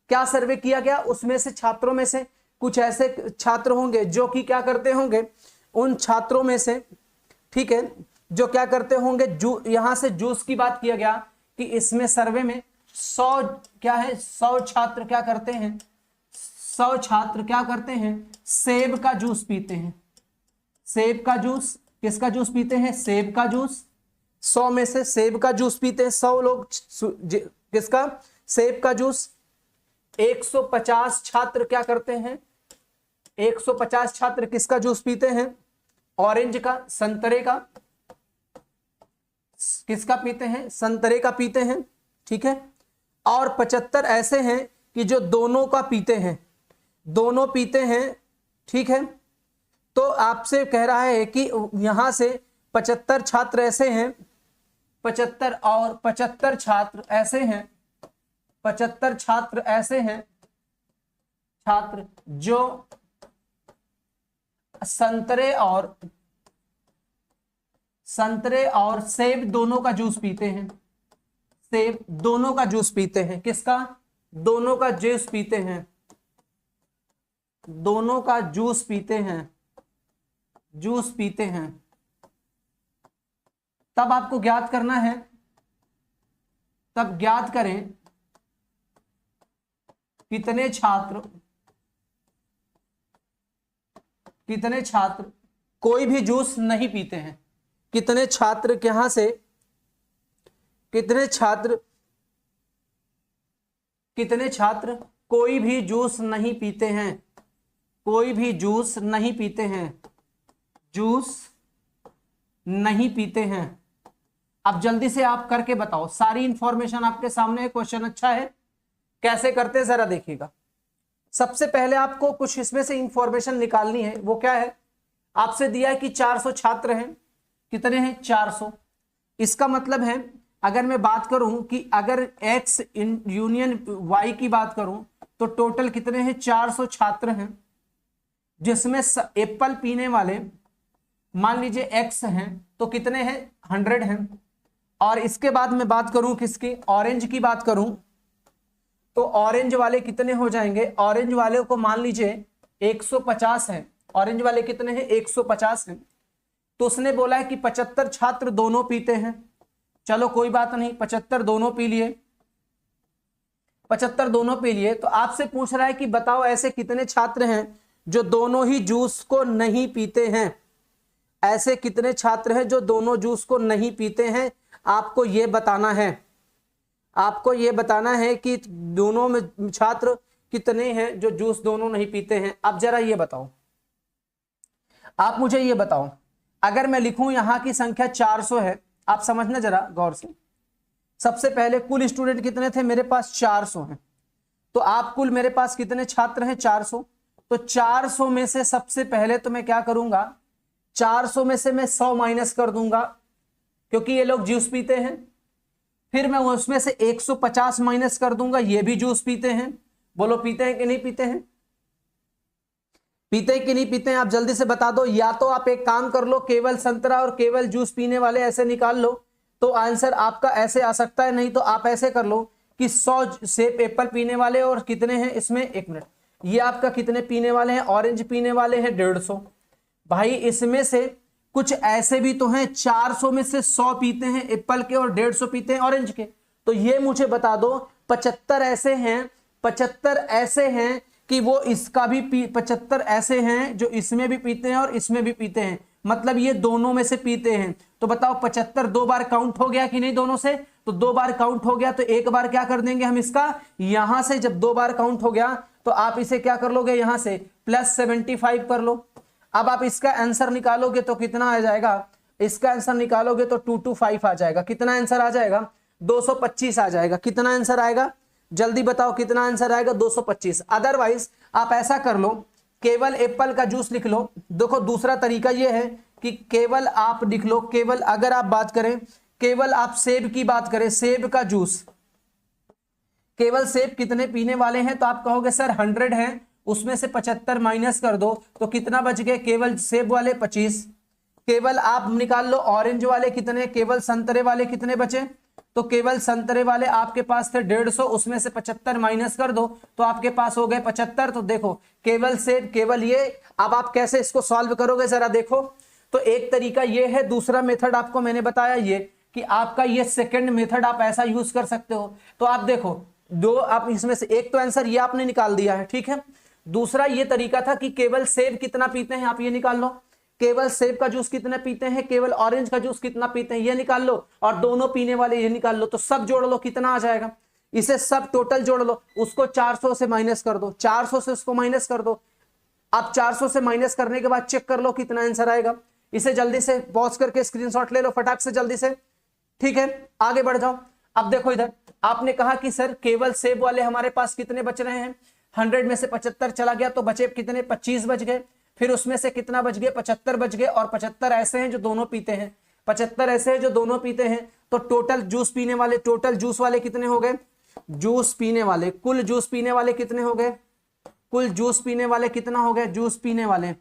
क्या सर्वे किया गया? उसमें से छात्रों में से कुछ ऐसे छात्र होंगे जो कि क्या करते होंगे, उन छात्रों में से, ठीक है, जो क्या करते होंगे, यहां से जूस की बात किया गया कि इसमें सर्वे में 100 क्या है, 100 छात्र क्या करते हैं, 100 छात्र क्या करते हैं? सेब का जूस पीते हैं। सेब का जूस, किसका जूस पीते हैं? सेब का जूस। 100 में से सेब का जूस पीते हैं 100 लोग, किसका? सेब का जूस। 150 छात्र क्या करते हैं? 150 छात्र किसका जूस पीते हैं? ऑरेंज का, संतरे का। किसका पीते हैं? संतरे का पीते हैं, ठीक है। और 75 ऐसे हैं कि जो दोनों का पीते हैं, दोनों पीते हैं, ठीक है। तो आपसे कह रहा है कि यहां से 75 छात्र ऐसे हैं, 75 और 75 छात्र ऐसे हैं, 75 छात्र ऐसे हैं, छात्र जो संतरे और सेब दोनों का जूस पीते हैं। सेब दोनों का जूस पीते हैं, किसका? दोनों का जूस पीते हैं, दोनों का जूस पीते हैं, जूस पीते हैं। तब आपको ज्ञात करना है, तब ज्ञात करें कितने छात्र कोई भी जूस नहीं पीते हैं। कितने छात्र यहां से, कितने छात्र कोई भी जूस नहीं पीते हैं, कोई भी जूस नहीं पीते हैं, जूस नहीं पीते हैं। अब जल्दी से आप करके बताओ, सारी इंफॉर्मेशन आपके सामने है, क्वेश्चन अच्छा है, कैसे करते हैं जरा देखिएगा। सबसे पहले आपको कुछ इसमें से इंफॉर्मेशन निकालनी है, वो क्या है? आपसे दिया है कि 400 छात्र हैं, कितने हैं? 400। इसका मतलब है, अगर मैं बात करूं कि अगर x यूनियन y की बात करूं तो टोटल कितने हैं? 400 छात्र हैं, जिसमें एप्पल पीने वाले मान लीजिए x हैं, तो कितने हैं? 100 हैं। और इसके बाद मैं बात करूं किसकी? ऑरेंज की बात करूं तो ऑरेंज वाले कितने हो जाएंगे? ऑरेंज वाले को मान लीजिए 150 हैं। ऑरेंज वाले कितने हैं? 150 हैं। तो उसने बोला है कि 75 छात्र दोनों पीते हैं। चलो कोई बात नहीं, 75 दोनों पी लिए, 75 दोनों पी लिए। तो आपसे पूछ रहा है कि बताओ ऐसे कितने छात्र हैं जो दोनों ही जूस को नहीं पीते हैं। ऐसे कितने छात्र हैं जो दोनों जूस को नहीं पीते हैं? आपको ये बताना है, आपको ये बताना है कि दोनों में छात्र कितने हैं जो जूस दोनों नहीं पीते हैं। अब जरा ये बताओ, आप मुझे ये बताओ, अगर मैं लिखूं यहां की संख्या 400 है, आप समझना जरा गौर से। सबसे पहले कुल स्टूडेंट कितने थे मेरे पास? 400 हैं। तो आप कुल मेरे पास कितने छात्र हैं? 400। तो 400 में से सबसे पहले तो मैं क्या करूंगा, 400 में से मैं 100 माइनस कर दूंगा क्योंकि ये लोग जूस पीते हैं। फिर मैं उसमें से 150 माइनस कर दूंगा, ये भी जूस पीते हैं। बोलो पीते हैं कि नहीं पीते हैं? पीते हैं कि नहीं पीते हैं? आप जल्दी से बता दो। या तो आप एक काम कर लो, केवल संतरा और केवल जूस पीने वाले ऐसे निकाल लो तो आंसर आपका ऐसे आ सकता है। नहीं तो आप ऐसे कर लो कि 100 सेब एप्पल पीने वाले और कितने हैं इसमें, एक मिनट, ये आपका कितने पीने वाले हैं? ऑरेंज पीने वाले हैं 150। भाई इसमें से कुछ ऐसे भी तो हैं 400 में से 100 पीते हैं एप्पल के और 150 पीते हैं ऑरेंज के। तो ये मुझे बता दो 75 ऐसे हैं, 75 ऐसे हैं कि वो इसका भी 75 ऐसे हैं जो इसमें भी पीते हैं और इसमें भी पीते हैं, मतलब ये दोनों में से पीते हैं। तो बताओ 75 दो बार काउंट हो गया कि नहीं दोनों से? तो दो बार काउंट हो गया तो एक बार क्या कर देंगे हम इसका, यहां से जब दो बार काउंट हो गया तो आप इसे क्या कर लोगे, यहां से +75 कर लो। अब आप इसका आंसर निकालोगे तो कितना आ जाएगा? इसका आंसर निकालोगे तो 225 आ जाएगा। कितना आंसर आ जाएगा? 225 आ जाएगा। कितना आंसर आएगा जल्दी बताओ, कितना आंसर आएगा? 225। अदरवाइज आप ऐसा कर लो, केवल एप्पल का जूस लिख लो। देखो दूसरा तरीका यह है कि केवल आप लिख लो, केवल अगर आप बात करें, केवल आप सेब की बात करें, सेब का जूस, केवल सेब कितने पीने वाले हैं? तो आप कहोगे सर 100 हैं, उसमें से 75 माइनस कर दो तो कितना बच गए? केवल सेब वाले 25। केवल आप निकाल लो ऑरेंज वाले कितने, केवल संतरे वाले कितने बचे? तो केवल संतरे वाले आपके पास थे 150, उसमें से 75 माइनस कर दो तो आपके पास हो गए 75। तो देखो केवल सेब, केवल ये। अब आप कैसे इसको सॉल्व करोगे जरा देखो। तो एक तरीका ये है, दूसरा मेथड आपको मैंने बताया ये कि आपका ये सेकंड मेथड आप ऐसा यूज कर सकते हो। तो आप देखो दो, आप इसमें से एक तो आंसर ये आपने निकाल दिया है, ठीक है। दूसरा ये तरीका था कि केवल सेब कितना पीते हैं, आप ये निकाल लो। केवल सेब का जूस कितने पीते हैं, केवल ऑरेंज का जूस कितना पीते हैं, ये निकाल लो। और दोनों पीने वाले ये निकाल लो। तो सब जोड़ लो, कितना आ जाएगा? इसे सब टोटल जोड़ लो, उसको 400 से माइनस कर दो, 400 से उसको माइनस कर दो। अब 400 से माइनस करने के बाद चेक कर लो कितना आंसर आएगा। इसे जल्दी से पॉज करके स्क्रीनशॉट ले लो फटाक से, जल्दी से, ठीक है। आगे बढ़ जाओ। अब देखो इधर आपने कहा कि सर केवल सेब वाले हमारे पास कितने बच रहे हैं? 100 में से 75 चला गया तो बचे कितने? 25 बच गए। फिर उसमें से कितना बच गए? 75 बच गए। और 75 ऐसे हैं जो दोनों पीते हैं, 75 ऐसे हैं जो दोनों पीते हैं। तो टोटल जूस पीने वाले, टोटल जूस वाले कितने हो गए? जूस पीने वाले, कुल जूस पीने वाले कितने हो गए? कुल जूस पीने वाले कितना हो गए? जूस पीने वाले,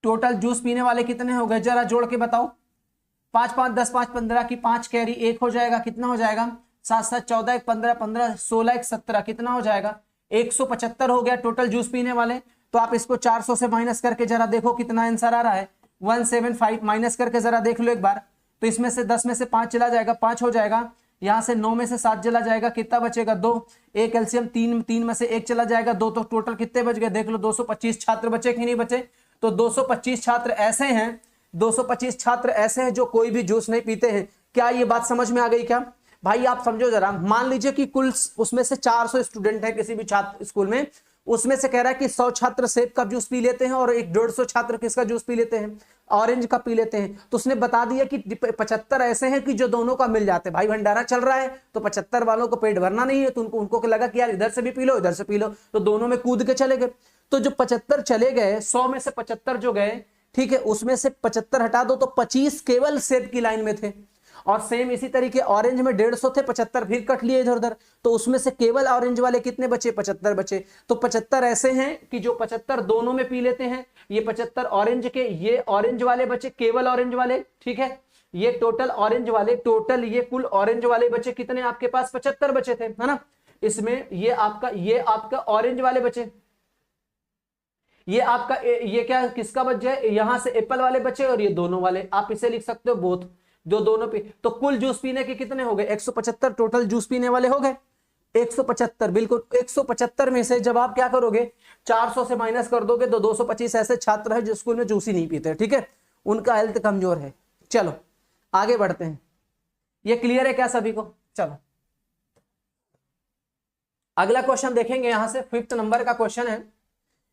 टोटल जूस पीने वाले कितने हो गए? जरा जोड़ के बताओ। 5 5 10 5 15 की 5 कैरी 1 हो जाएगा। कितना हो जाएगा? 7 7 14 1 15 15 16 1 17 कितना हो जाएगा? 175 हो गया टोटल जूस पीने वाले। तो आप इसको 400 से माइनस करके जरा देखो कितना आंसर आ रहा है। 175 माइनस करके जरा देख लो एक बार। तो इसमें से 10 में से 5 चला जाएगा, 5 हो जाएगा। यहाँ से 9 में से 7 चला जाएगा, कितना बचेगा? 2। एक एलसीएम 3 में से 1 चला जाएगा, 2। तो टोटल कितने बच गए देख लो। 225 छात्र बचे कि नहीं बचे? तो 225 छात्र ऐसे हैं, 225 छात्र ऐसे हैं जो कोई भी जूस नहीं पीते हैं। क्या ये बात समझ में आ गई क्या भाई? आप समझो जरा। मान लीजिए कि कुल उसमें से 400 स्टूडेंट है किसी भी छात्र स्कूल में, उसमें से कह रहा है कि 100 छात्र सेब का जूस पी लेते हैं और 150 छात्र किसका जूस पी लेते हैं? ऑरेंज का पी लेते हैं। तो उसने बता दिया कि 75 ऐसे हैं कि जो दोनों का मिल जाते हैं। भाई भंडारा चल रहा है तो 75 वालों को पेट भरना नहीं है, तो उनको लगा कि यार इधर से भी पी लो इधर से पी लो, तो दोनों में कूद के चले गए। तो जो 75 चले गए, 100 में से 75 जो गए, ठीक है, उसमें से 75 हटा दो तो 25 केवल सेब की लाइन में थे। और सेम इसी तरीके ऑरेंज में 150 थे, 75 फिर कट लिए इधर उधर, तो उसमें से केवल ऑरेंज वाले कितने बचे? 75 बचे। तो 75 ऐसे हैं कि जो 75 दोनों में पी लेते हैं। ये 75 ऑरेंज के, ये ऑरेंज वाले बचे, केवल ऑरेंज वाले, ठीक है। ये टोटल ऑरेंज वाले, टोटल ये कुल ऑरेंज वाले बचे कितने आपके पास? 75 बचे थे, है ना। इसमें ये आपका ऑरेंज वाले बचे, ये आपका ये क्या किसका बच जाए? यहां से एप्पल वाले बचे और ये दोनों वाले, आप इसे लिख सकते हो बोथ, जो दोनों पी। तो कुल जूस पीने के कितने हो गए? 175 टोटल जूस पीने वाले हो गए। 175, बिल्कुल 175 में से जब आप क्या करोगे 400 से माइनस कर दोगे तो 225 ऐसे छात्र हैं जो स्कूल में जूस ही नहीं पीते, ठीक है, उनका हेल्थ कमजोर है। चलो आगे बढ़ते हैं, ये क्लियर है क्या सभी को? चलो अगला क्वेश्चन देखेंगे, यहां से 5th नंबर का क्वेश्चन है।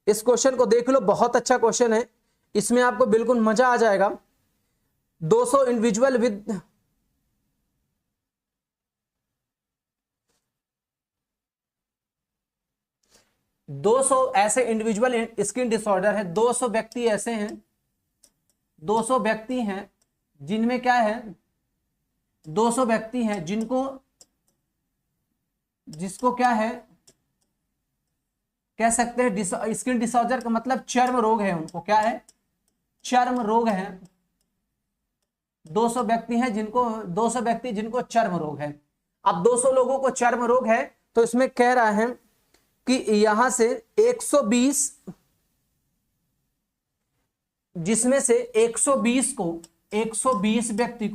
इस क्वेश्चन को देख लो, बहुत अच्छा क्वेश्चन है, इसमें आपको बिल्कुल मजा आ जाएगा। 200 इंडिविजुअल विद 200 ऐसे इंडिविजुअल स्किन डिसऑर्डर है, 200 व्यक्ति ऐसे हैं, 200 व्यक्ति हैं जिनमें क्या है, 200 व्यक्ति हैं जिसको क्या है कह सकते हैं स्किन डिसऑर्डर का मतलब चर्म रोग है, उनको क्या है, चर्म रोग है। 200 व्यक्ति हैं जिनको चर्म रोग है। अब 200 लोगों को चर्म रोग है तो इसमें कह रहा है कि यहां से 120, जिसमें से 120 व्यक्ति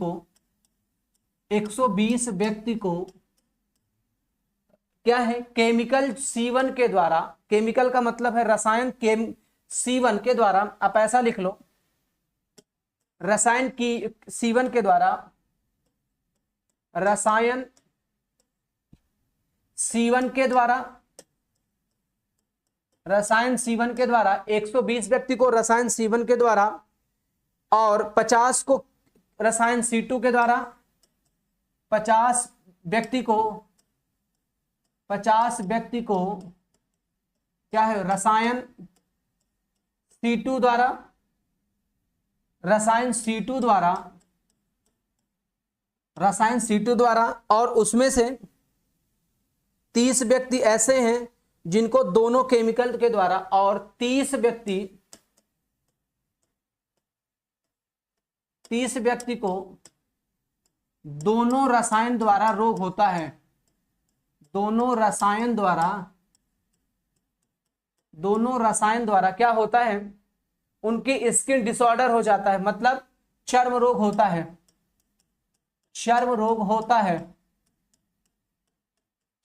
को क्या है, केमिकल C1 के द्वारा, केमिकल का मतलब है रसायन, C1 के द्वारा, आप ऐसा लिख लो, रसायन की C1 के द्वारा, रसायन C1 के द्वारा, रसायन C1 के द्वारा 120 व्यक्ति को रसायन C1 के द्वारा और 50 को रसायन C2 के द्वारा, 50 व्यक्ति को क्या है, रसायन C2 द्वारा, रसायन C2 द्वारा और उसमें से 30 व्यक्ति ऐसे हैं जिनको दोनों केमिकल के द्वारा और 30 व्यक्ति को दोनों रसायन द्वारा रोग होता है, दोनों रसायन द्वारा क्या होता है, उनकी स्किन डिसऑर्डर हो जाता है, मतलब चर्म रोग होता है,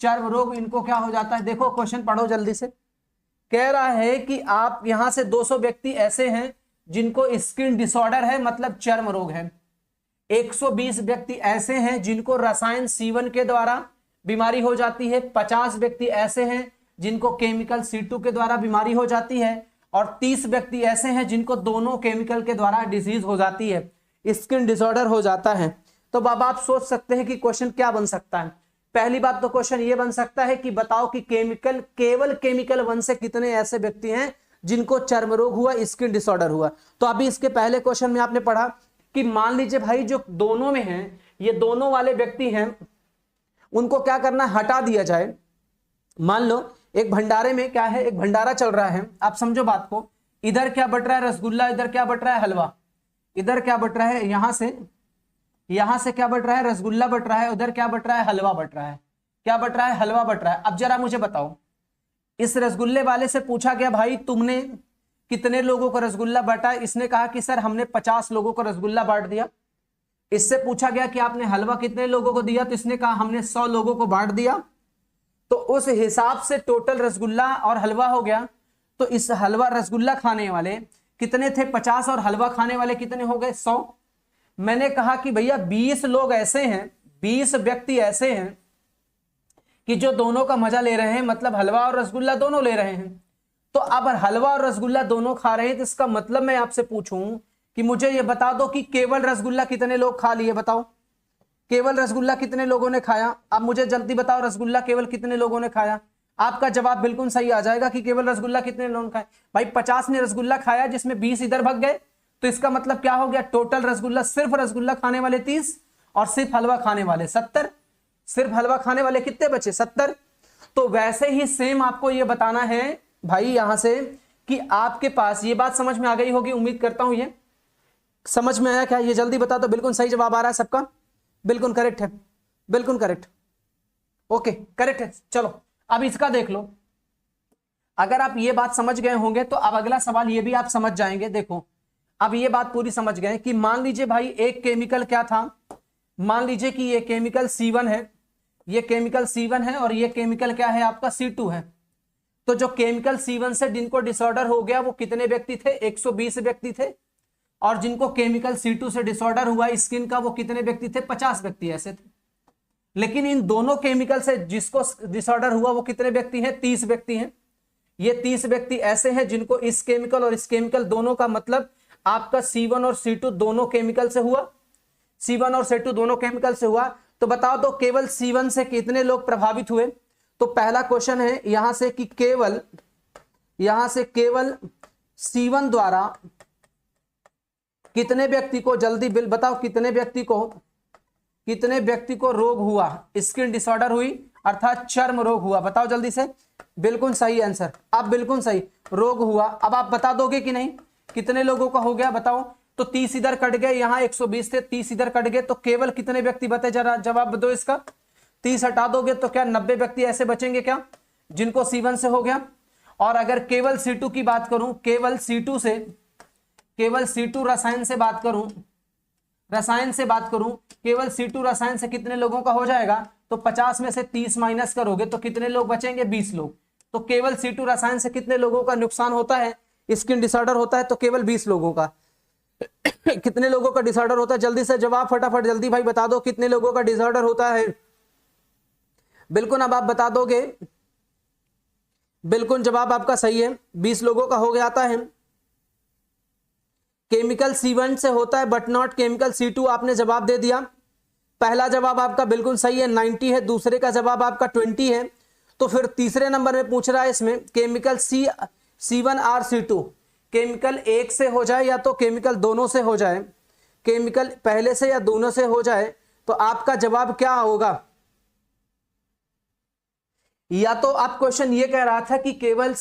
चर्म रोग इनको क्या हो जाता है। देखो क्वेश्चन पढ़ो जल्दी से, कह रहा है कि आप यहां से 200 व्यक्ति ऐसे हैं जिनको स्किन डिसऑर्डर है, मतलब चर्म रोग है। 120 व्यक्ति ऐसे हैं जिनको रसायन C1 के द्वारा बीमारी हो जाती है, 50 व्यक्ति ऐसे हैं जिनको केमिकल C2 के द्वारा बीमारी हो जाती है और 30 व्यक्ति ऐसे हैं जिनको दोनों केमिकल के द्वारा डिजीज हो जाती है, स्किन डिसऑर्डर हो जाता है। तो बाबा आप सोच सकते हैं कि क्वेश्चन क्या बन सकता है। पहली बात तो क्वेश्चन ये बन सकता है कि बताओ कि केवल केमिकल 1 से कितने ऐसे व्यक्ति हैं जिनको चर्म रोग हुआ, स्किन डिसऑर्डर हुआ। तो अभी इसके पहले क्वेश्चन में आपने पढ़ा कि मान लीजिए भाई जो दोनों में हैं, ये दोनों वाले व्यक्ति हैं, उनको क्या करना, हटा दिया जाए। मान लो एक भंडारे में क्या है, एक भंडारा चल रहा है, आप समझो बात को, इधर क्या बट रहा है, रसगुल्ला, इधर क्या बट रहा है, हलवा, इधर क्या बट रहा है, यहां से क्या बट रहा है, रसगुल्ला बट रहा है, उधर क्या बट रहा है, हलवा बट रहा है, क्या बट रहा है, हलवा बट रहा है। अब जरा मुझे बताओ, इस रसगुल्ले वाले से पूछा गया भाई तुमने कितने लोगों को रसगुल्ला बांटा, इसने कहा कि सर हमने 50 लोगों को रसगुल्ला बांट दिया। इससे पूछा गया कि आपने हलवा कितने लोगों को दिया, तो इसने कहा हमने 100 लोगों को बांट दिया। तो उस हिसाब से टोटल रसगुल्ला और हलवा हो गया। तो इस हलवा रसगुल्ला खाने वाले कितने थे, 50, और हलवा खाने वाले कितने हो गए, 100। मैंने कहा कि भैया 20 लोग ऐसे हैं, 20 व्यक्ति ऐसे हैं कि जो दोनों का मजा ले रहे हैं, मतलब हलवा और रसगुल्ला दोनों ले रहे हैं। तो अब हलवा और रसगुल्ला दोनों खा रहे हैं, तो इसका मतलब मैं आपसे पूछूं कि मुझे ये बता दो कि केवल रसगुल्ला कितने लोग खा लिए, बताओ केवल रसगुल्ला कितने लोगों ने खाया। अब मुझे जल्दी बताओ रसगुल्ला केवल कितने लोगों ने खाया। आपका जवाब बिल्कुल सही आ जाएगा कि केवल रसगुल्ला कितने लोगों ने खाया। भाई 50 ने रसगुल्ला खाया जिसमें 20 इधर भाग गए, तो इसका मतलब क्या हो गया, टोटल रसगुल्ला, सिर्फ रसगुल्ला खाने वाले 30 और सिर्फ हलवा खाने वाले 70। सिर्फ हलवा खाने वाले कितने बचे, 70। तो वैसे ही सेम आपको यह बताना है भाई यहां से कि आपके पास, ये बात समझ में आ गई होगी, उम्मीद करता हूं ये समझ में आया क्या, ये जल्दी बता दो। बिल्कुल सही जवाब आ रहा है सबका, बिल्कुल करेक्ट है, बिल्कुल करेक्ट, ओके करेक्ट है। चलो अब इसका देख लो, अगर आप ये बात समझ गए होंगे तो अब अगला सवाल ये भी आप समझ जाएंगे। देखो अब ये बात पूरी समझ गए कि मान लीजिए भाई एक केमिकल क्या था, मान लीजिए कि ये केमिकल C1 है, ये केमिकल C1 है और ये केमिकल क्या है आपका C2 है। तो जो केमिकल C1 से जिनको डिसऑर्डर हो गया वो कितने व्यक्ति थे, 120 व्यक्ति थे। और जिनको केमिकल C2 से डिसऑर्डर हुआ स्किन का वो कितने व्यक्ति थे, 50 व्यक्ति ऐसे थे। लेकिन इन दोनों केमिकल से जिसको डिसऑर्डर हुआ वो कितने व्यक्ति हैं, 30 व्यक्ति हैं। ये 30 व्यक्ति ऐसे हैं जिनको इस केमिकल और इस केमिकल दोनों का मतलब आपका C1 और C2 दोनों केमिकल से हुआ, C1 और C2 दोनों केमिकल से हुआ। तो बताओ तो केवल C1 से कितने लोग प्रभावित हुए। तो पहला क्वेश्चन है यहां से कि केवल C1 द्वारा कितने व्यक्ति को, जल्दी बिल बताओ, कितने व्यक्ति को रोग हुआ, स्किन डिसऑर्डर हुई अर्थात चर्म रोग हुआ। बताओ जल्दी से। बिल्कुल सही आंसर, अब बिल्कुल सही, रोग हुआ। अब आप बता दोगे कि नहीं कितने लोगों का हो गया, बताओ। तो 30 इधर कट गए, यहां 120 थे, 30 इधर कट गए, तो केवल कितने व्यक्ति बचे, जरा जवाब दो इसका। 30 हटा दोगे तो क्या 90 व्यक्ति ऐसे बचेंगे क्या जिनको C1 से हो गया। और अगर केवल C2 की बात करूं, केवल C2 रसायन से बात करूं, केवल C2 रसायन से कितने लोगों का हो जाएगा। तो 50 में से 30 माइनस करोगे तो कितने लोग बचेंगे, 20 लोग। तो केवल C2 रसायन से कितने लोगों का नुकसान होता है, स्किन डिसऑर्डर होता है, तो केवल 20 लोगों का। कितने लोगों का डिसऑर्डर होता है, जल्दी से जवाब फटाफट जल्दी भाई बता दो, कितने लोगों का डिसऑर्डर होता है। बिल्कुल अब आप बता दोगे, बिल्कुल जवाब आपका सही है, 20 लोगों का हो जाता है। केमिकल C1 से होता है बट नॉट केमिकल C2, आपने जवाब दे दिया। पहला जवाब आपका बिल्कुल सही है, 90 है। दूसरे का जवाब आपका 20 है। तो फिर तीसरे नंबर में पूछ रहा है इसमें केमिकल C1R C2 केमिकल एक से हो जाए या तो केमिकल दोनों से हो जाए, केमिकल पहले से या दोनों से हो जाए, तो आपका जवाब क्या होगा। या तो आप क्वेश्चन ये कह रहा था कि केवल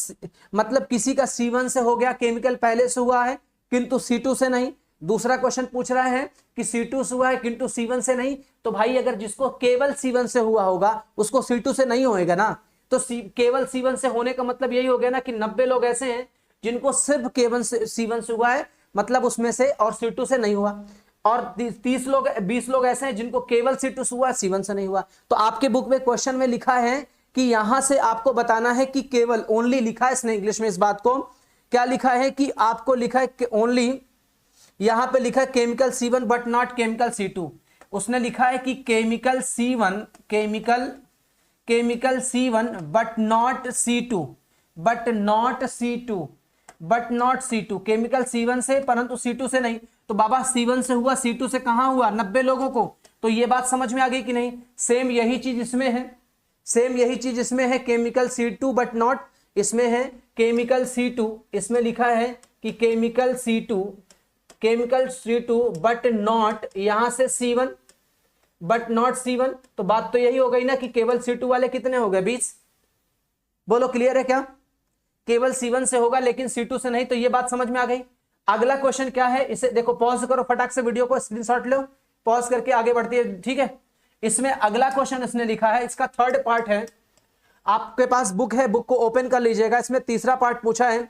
मतलब किसी का C1 से हो गया, केमिकल पहले से हुआ है किंतु C2 से नहीं। दूसरा क्वेश्चन पूछ रहा है कि C2 से हुआ है किंतु C1 से नहीं। तो भाई अगर जिसको केवल C1 से हुआ होगा उसको C2 से नहीं होएगा ना। तो केवल C1 से होने का मतलब यही हो गया ना कि 90 लोग ऐसे हैं जिनको सिर्फ केवल C1 से हुआ है, मतलब उसमें से, और C2 से नहीं हुआ। और 20 लोग ऐसे हैं जिनको केवल C2 से हुआ, C1 से नहीं हुआ। तो आपके बुक में क्वेश्चन में लिखा है कि यहां से आपको बताना है कि केवल, ओनली लिखा है इसने इंग्लिश में इस बात को, क्या लिखा है कि आपको लिखा है कि ओनली, यहां पे लिखा है chemical C1 but not chemical C2। उसने लिखा है कि chemical C1 but not C2 chemical C1 से परंतु C2 से नहीं। तो बाबा C1 से हुआ, C2 से कहां हुआ, 90 लोगों को। तो ये बात समझ में आ गई कि नहीं। सेम यही चीज इसमें है, केमिकल C2 बट नॉट, इसमें है केमिकल C2, इसमें लिखा है कि केमिकल C2 बट नॉट, यहां से C1 बट नॉट C1। तो बात तो यही हो गई ना कि केवल C2 वाले कितने हो गए, 20। बोलो क्लियर है क्या। केवल C1 से होगा लेकिन C2 से नहीं। तो ये बात समझ में आ गई। अगला क्वेश्चन क्या है, इसे देखो, पॉज करो फटाक से, वीडियो को स्क्रीनशॉट लो, पॉज करके आगे बढ़ती है, ठीक है। इसमें अगला क्वेश्चन इसने लिखा है, इसका थर्ड पार्ट है। आपके पास बुक है, बुक को ओपन कर लीजिएगा। इसमें तीसरा पार्ट पूछा है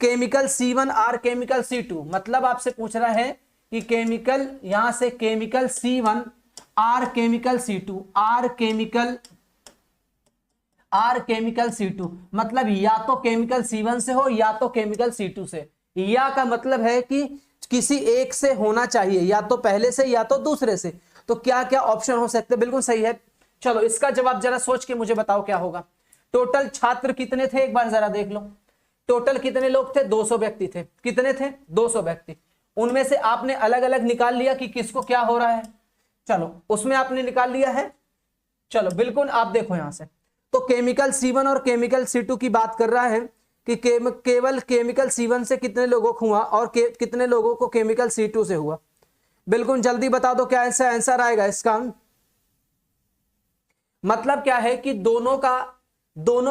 केमिकल C1R केमिकल C2, मतलब आपसे पूछ रहा है कि केमिकल, यहां से chemical C1R chemical C2, R chemical C2, मतलब या तो केमिकल C1 से हो या तो केमिकल C2 से। या का मतलब है कि किसी एक से होना चाहिए, या तो पहले से या तो दूसरे से। तो क्या क्या ऑप्शन हो सकते हैं, बिल्कुल सही है। चलो इसका जवाब जरा सोच के मुझे बताओ क्या होगा। टोटल छात्र कितने थे, एक बार जरा देख लो। टोटल कितने लोग थे, 200 व्यक्ति थे। कितने थे, 200 व्यक्ति। उनमें से आपने अलग अलग निकाल लिया कि किसको क्या हो रहा है। चलो उसमें आपने निकाल लिया है। चलो बिल्कुल आप देखो यहां से, तो केमिकल C1 और केमिकल C2 की बात कर रहा है कि केवल केमिकल C1 से कितने लोगों को हुआ और कितने लोगों को केमिकल C2 से हुआ। बिल्कुल जल्दी बता दो क्या ऐसा आंसर आएगा इसका। मतलब क्या है कि दोनों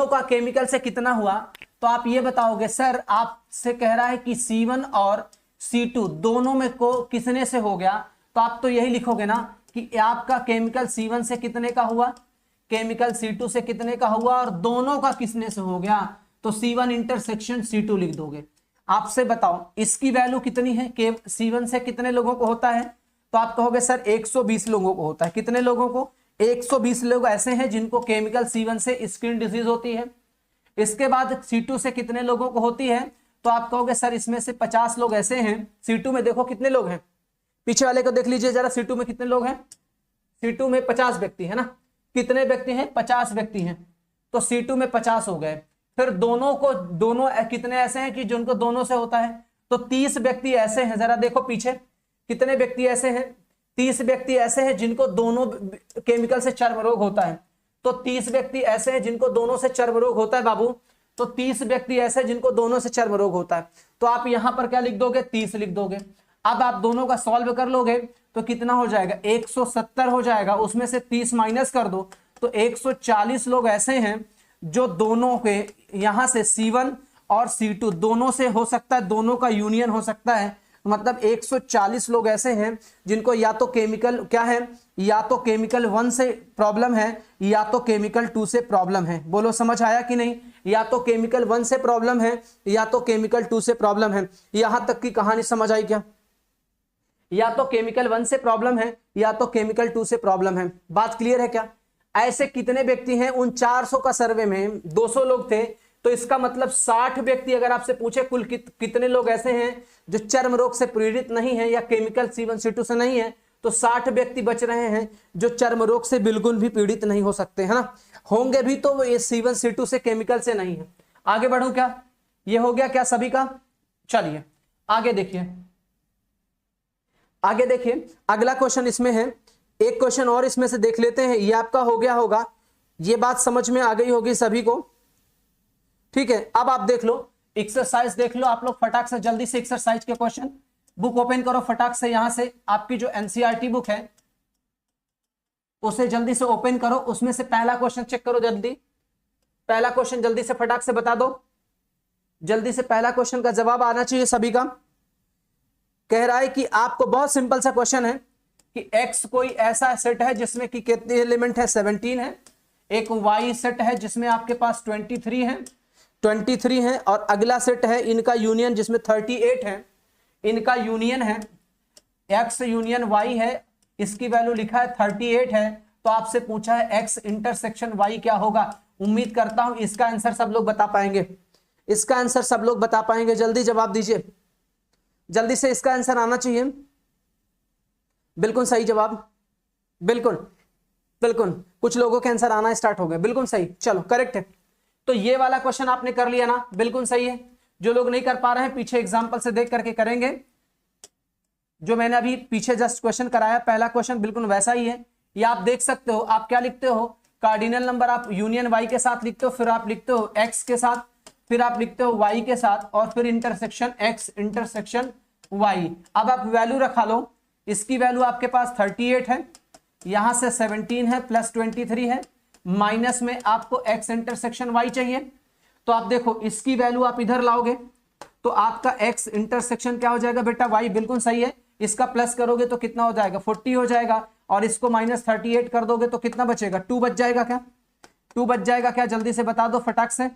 का केमिकल से कितना हुआ। तो आप ये बताओगे सर, आपसे कह रहा है कि C1 और C2 दोनों में को किसने से हो गया। तो आप तो यही लिखोगे ना कि आपका केमिकल C1 से कितने का हुआ, केमिकल C2 से कितने का हुआ, और दोनों का किसने से हो गया। तो C1 इंटरसेक्शन C2 लिख दोगे। आपसे बताओ इसकी वैल्यू कितनी है, C1 से कितने लोगों को होता है। तो आप कहोगे सर 120 लोगों को होता है। कितने लोगों को, 120 लोग ऐसे हैं जिनको केमिकल C1 से स्किन डिजीज होती है। इसके बाद C2 से कितने लोगों को होती है, तो आप कहोगे सर इसमें से 50 लोग ऐसे हैं। C2 में देखो कितने लोग हैं, पीछे वाले को देख लीजिए जरा, C2 में कितने लोग हैं, C2 में 50 व्यक्ति है ना, कितने व्यक्ति हैं, 50 व्यक्ति हैं, तो C2 में 50 हो गए। फिर दोनों कितने ऐसे हैं कि जिनको दोनों से होता है, तो 30 व्यक्ति ऐसे हैं, जरा देखो पीछे कितने व्यक्ति ऐसे हैं, 30 व्यक्ति ऐसे हैं जिनको दोनों केमिकल से चर्म रोग होता है। तो 30 व्यक्ति ऐसे हैं जिनको दोनों से चर्म रोग होता है बाबू, तो 30 व्यक्ति ऐसे जिनको दोनों से चर्म रोग होता है। तो आप यहां पर क्या लिख दोगे, 30 लिख दोगे। अब आप दोनों का सॉल्व कर लोगे तो कितना हो जाएगा, 170 हो जाएगा, उसमें से 30 माइनस कर दो तो 140 लोग ऐसे हैं जो दोनों के यहां से C1 और C2 दोनों से हो सकता है, दोनों का यूनियन हो सकता है। मतलब 140 लोग ऐसे हैं जिनको या तो केमिकल क्या है, या तो केमिकल 1 से प्रॉब्लम है या तो केमिकल 2 से प्रॉब्लम है। बोलो समझ आया कि नहीं, या तो केमिकल 1 से प्रॉब्लम है या तो केमिकल 2 से प्रॉब्लम है। यहां तक की कहानी समझ आई क्या, या तो केमिकल 1 से प्रॉब्लम है या तो केमिकल 2 से प्रॉब्लम है। बात क्लियर है क्या। ऐसे कितने व्यक्ति हैं, उन 400 का सर्वे में 200 लोग थे, तो इसका मतलब 60 व्यक्ति अगर आपसे पूछे कुल कितने लोग ऐसे हैं जो चर्म रोग से पीड़ित नहीं है या केमिकल C1 C2 से नहीं है, तो 60 व्यक्ति बच रहे हैं जो चर्म रोग से बिल्कुल भी पीड़ित नहीं हो सकते, है ना। होंगे भी तो ये C1 C2 से केमिकल से नहीं है। आगे बढ़ूं क्या, ये हो गया क्या सभी का। चलिए आगे देखिए, आगे देखिए अगला क्वेश्चन इसमें है, एक क्वेश्चन और इसमें से देख लेते हैं। ये आपका हो गया होगा, ये बात समझ में आ गई होगी सभी को, ठीक है। अब आप देख लो, एक्सरसाइज देख लो आप लोग फटाक से, जल्दी से एक्सरसाइज के क्वेश्चन, बुक ओपन करो फटाक से, यहां से आपकी जो एनसीईआरटी बुक है उसे जल्दी से ओपन करो, उसमें से पहला क्वेश्चन चेक करो जल्दी, पहला क्वेश्चन जल्दी से फटाक से बता दो, जल्दी से पहला क्वेश्चन का जवाब आना चाहिए सभी का। कह रहा है कि आपको, बहुत सिंपल सा क्वेश्चन है कि x कोई ऐसा सेट है जिसमें कि कितने एलिमेंट है, 17 है। एक y सेट है जिसमें आपके पास 23 है, और अगला सेट है इनका यूनियन जिसमें 38 है, इनका यूनियन है x यूनियन y है, इसकी वैल्यू लिखा है 38 है। तो आपसे पूछा है x इंटरसेक्शन y क्या होगा। उम्मीद करता हूं इसका आंसर सब लोग बता पाएंगे, इसका आंसर सब लोग बता पाएंगे। जल्दी जवाब दीजिए, जल्दी से इसका आंसर आना चाहिए। बिल्कुल सही जवाब, बिल्कुल बिल्कुल, कुछ लोगों के आंसर आना स्टार्ट हो गए, बिल्कुल सही, चलो करेक्ट है। तो ये वाला क्वेश्चन आपने कर लिया ना, बिल्कुल सही है। जो लोग नहीं कर पा रहे हैं पीछे एग्जांपल से देख करके करेंगे, जो मैंने अभी पीछे जस्ट क्वेश्चन कराया, पहला क्वेश्चन बिल्कुल वैसा ही है। ये आप देख सकते हो, आप क्या लिखते हो, कार्डिनल नंबर आप यूनियन y के साथ लिखते हो, फिर आप लिखते हो x के साथ, फिर आप लिखते हो y के साथ, और फिर इंटरसेक्शन x इंटरसेक्शन y। अब आप वैल्यू रखा लो, इसकी वैल्यू आपके पास 38 है, यहां से 17 है, प्लस 23 है, माइनस में आपको x इंटरसेक्शन y चाहिए। तो आप देखो इसकी वैल्यू आप इधर लाओगे तो आपका x इंटरसेक्शन क्या हो जाएगा बेटा, y, बिल्कुल सही है। इसका प्लस करोगे तो कितना हो जाएगा, 40 हो जाएगा, और इसको माइनस 38 कर दोगे तो कितना बचेगा, 2 बच जाएगा क्या, 2 बच जाएगा क्या, जल्दी से बता दो फटाक से,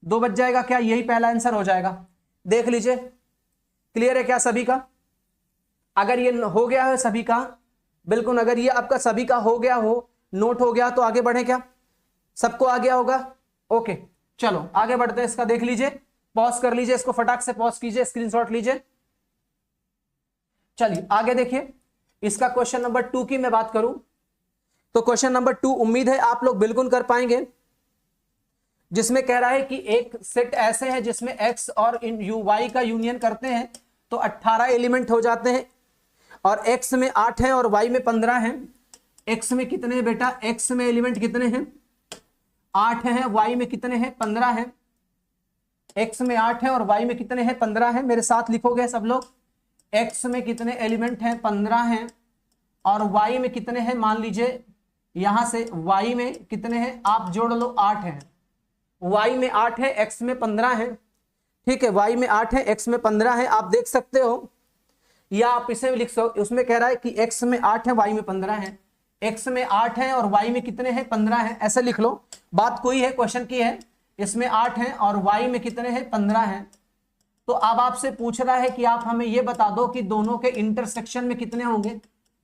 2 बच जाएगा क्या, यही पहला आंसर हो जाएगा। देख लीजिए, क्लियर है क्या सभी का। अगर ये हो गया है सभी का, बिल्कुल, अगर ये आपका सभी का हो गया हो, नोट हो गया, तो आगे बढ़े क्या, सबको आ गया होगा। ओके चलो आगे बढ़ते हैं, इसका देख लीजिए, पॉज कर लीजिए, इसको फटाक से पॉज कीजिए, स्क्रीनशॉट लीजिए। चलिए आगे देखिए, इसका क्वेश्चन नंबर 2 की मैं बात करूं तो क्वेश्चन नंबर 2 उम्मीद है आप लोग बिल्कुल कर पाएंगे, जिसमें कह रहा है कि एक सेट ऐसे है जिसमें x और y का यूनियन करते हैं तो 18 एलिमेंट हो जाते हैं, और x में 8 है और y में 15 है। x में कितने हैं बेटा, x में एलिमेंट कितने हैं, 8 हैं, y में कितने हैं, 15 हैं। x में 8 है और y में कितने हैं, 15 हैं। मेरे साथ लिखोगे सब लोग, x में कितने एलिमेंट हैं, 15 हैं, और y में कितने हैं, मान लीजिए यहां से y में कितने हैं, आप जोड़ लो, 8 हैं। y में 8 है, x में 15 है, ठीक है, y में 8 है, x में 15 है। आप देख सकते हो, या आप इसे लिख सकते, उसमें कह रहा है कि x में 8 है, y में 15 है, x में 8 है और y में कितने हैं, 15 है, ऐसे लिख लो। बात कोई है, क्वेश्चन की है, इसमें 8 है और y में कितने हैं, 15 है। तो अब आपसे पूछ रहा है कि आप हमें यह बता दो कि दोनों के इंटरसेक्शन में कितने होंगे।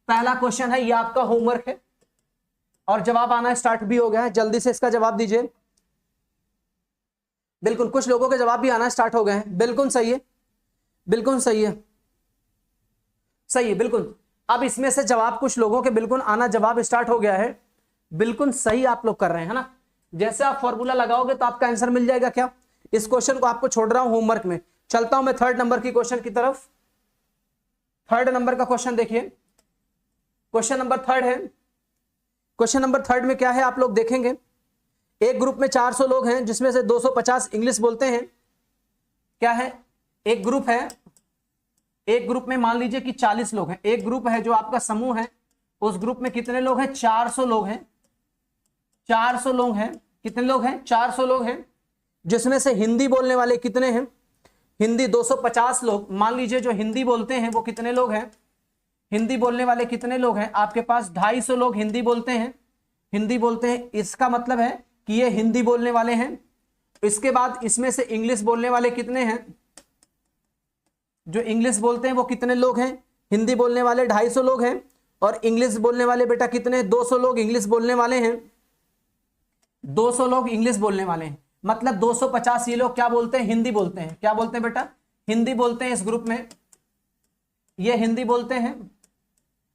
पहला क्वेश्चन है, ये आपका होमवर्क है, और जवाब आना स्टार्ट भी हो गया है, जल्दी से इसका जवाब दीजिए। बिल्कुल, कुछ लोगों के जवाब भी आना स्टार्ट हो गए हैं। बिल्कुल सही है, बिल्कुल सही है, सही है, बिल्कुल। अब इसमें से जवाब कुछ लोगों के बिल्कुल आना जवाब स्टार्ट हो गया है। बिल्कुल सही आप लोग कर रहे हैं, है ना। जैसे आप फॉर्मूला लगाओगे तो आपका आंसर मिल जाएगा क्या। इस क्वेश्चन को आपको छोड़ रहा हूं होमवर्क में। चलता हूं मैं थर्ड नंबर की क्वेश्चन की तरफ। थर्ड नंबर का क्वेश्चन देखिए, क्वेश्चन नंबर थर्ड है। क्वेश्चन नंबर थर्ड में क्या है आप लोग देखेंगे, एक ग्रुप में 400 लोग हैं जिसमें से 250 इंग्लिश बोलते हैं। क्या है, एक ग्रुप है, एक ग्रुप में मान लीजिए कि 40 लोग हैं। एक ग्रुप है जो आपका समूह है, उस ग्रुप में कितने लोग हैं, 400 लोग हैं। 400 लोग हैं, कितने लोग हैं, 400 लोग हैं, जिसमें से हिंदी बोलने वाले कितने हैं, हिंदी 250 लोग। मान लीजिए जो हिंदी बोलते हैं वो कितने लोग हैं, हिंदी बोलने वाले कितने लोग हैं आपके पास, 250 लोग हिंदी बोलते हैं, हिंदी बोलते हैं। इसका मतलब है कि ये हिंदी बोलने वाले हैं। इसके बाद इसमें से इंग्लिश बोलने वाले कितने हैं, जो इंग्लिश बोलते हैं वो कितने लोग हैं, हिंदी बोलने वाले 250 लोग हैं, और इंग्लिश बोलने वाले बेटा कितने, 200 लोग इंग्लिश बोलने वाले हैं। 200 लोग इंग्लिश बोलने वाले हैं, मतलब 250 ये लोग क्या बोलते हैं, हिंदी बोलते हैं। क्या बोलते हैं बेटा, हिंदी बोलते हैं। इस ग्रुप में ये हिंदी बोलते हैं,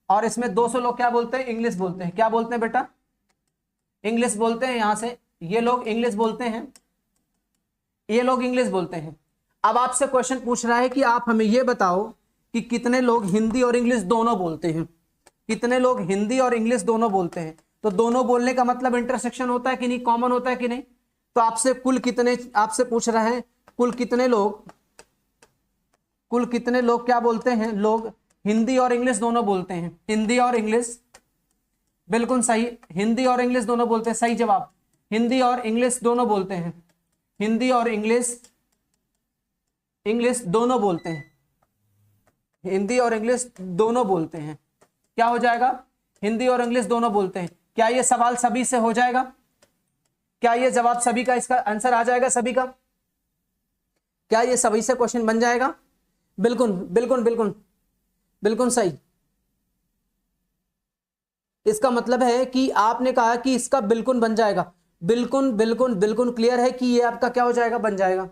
और इसमें 200 लोग क्या बोलते हैं, इंग्लिश बोलते हैं। क्या बोलते हैं बेटा, इंग्लिश बोलते हैं। यहां से ये लोग इंग्लिश बोलते हैं, ये लोग इंग्लिश बोलते हैं। अब आपसे क्वेश्चन पूछ रहा है कि आप हमें ये बताओ कि कितने लोग हिंदी और इंग्लिश दोनों बोलते हैं, कितने लोग हिंदी और इंग्लिश दोनों बोलते हैं। तो दोनों बोलने का मतलब इंटरसेक्शन होता है कि नहीं, कॉमन होता है कि नहीं। तो आपसे कुल कितने, आपसे पूछ रहा है कुल कितने लोग, कुल कितने लोग क्या बोलते हैं, लोग हिंदी और इंग्लिश दोनों बोलते हैं। हिंदी और इंग्लिश, बिल्कुल सही, हिंदी और इंग्लिश दोनों बोलते हैं, सही जवाब। हिंदी और इंग्लिश दोनों बोलते हैं, हिंदी और इंग्लिश, इंग्लिश दोनों बोलते हैं, हिंदी और इंग्लिश दोनों बोलते हैं। क्या हो जाएगा, हिंदी और इंग्लिश दोनों बोलते हैं। क्या ये सवाल सभी से हो जाएगा, क्या ये जवाब सभी का, इसका आंसर आ जाएगा सभी का, क्या ये सभी से क्वेश्चन बन जाएगा। बिल्कुल बिल्कुल बिल्कुल बिल्कुल सही। इसका मतलब है कि आपने कहा कि इसका बिल्कुल बन जाएगा। बिल्कुल बिल्कुल बिल्कुल क्लियर है कि ये आपका क्या हो जाएगा, बन जाएगा।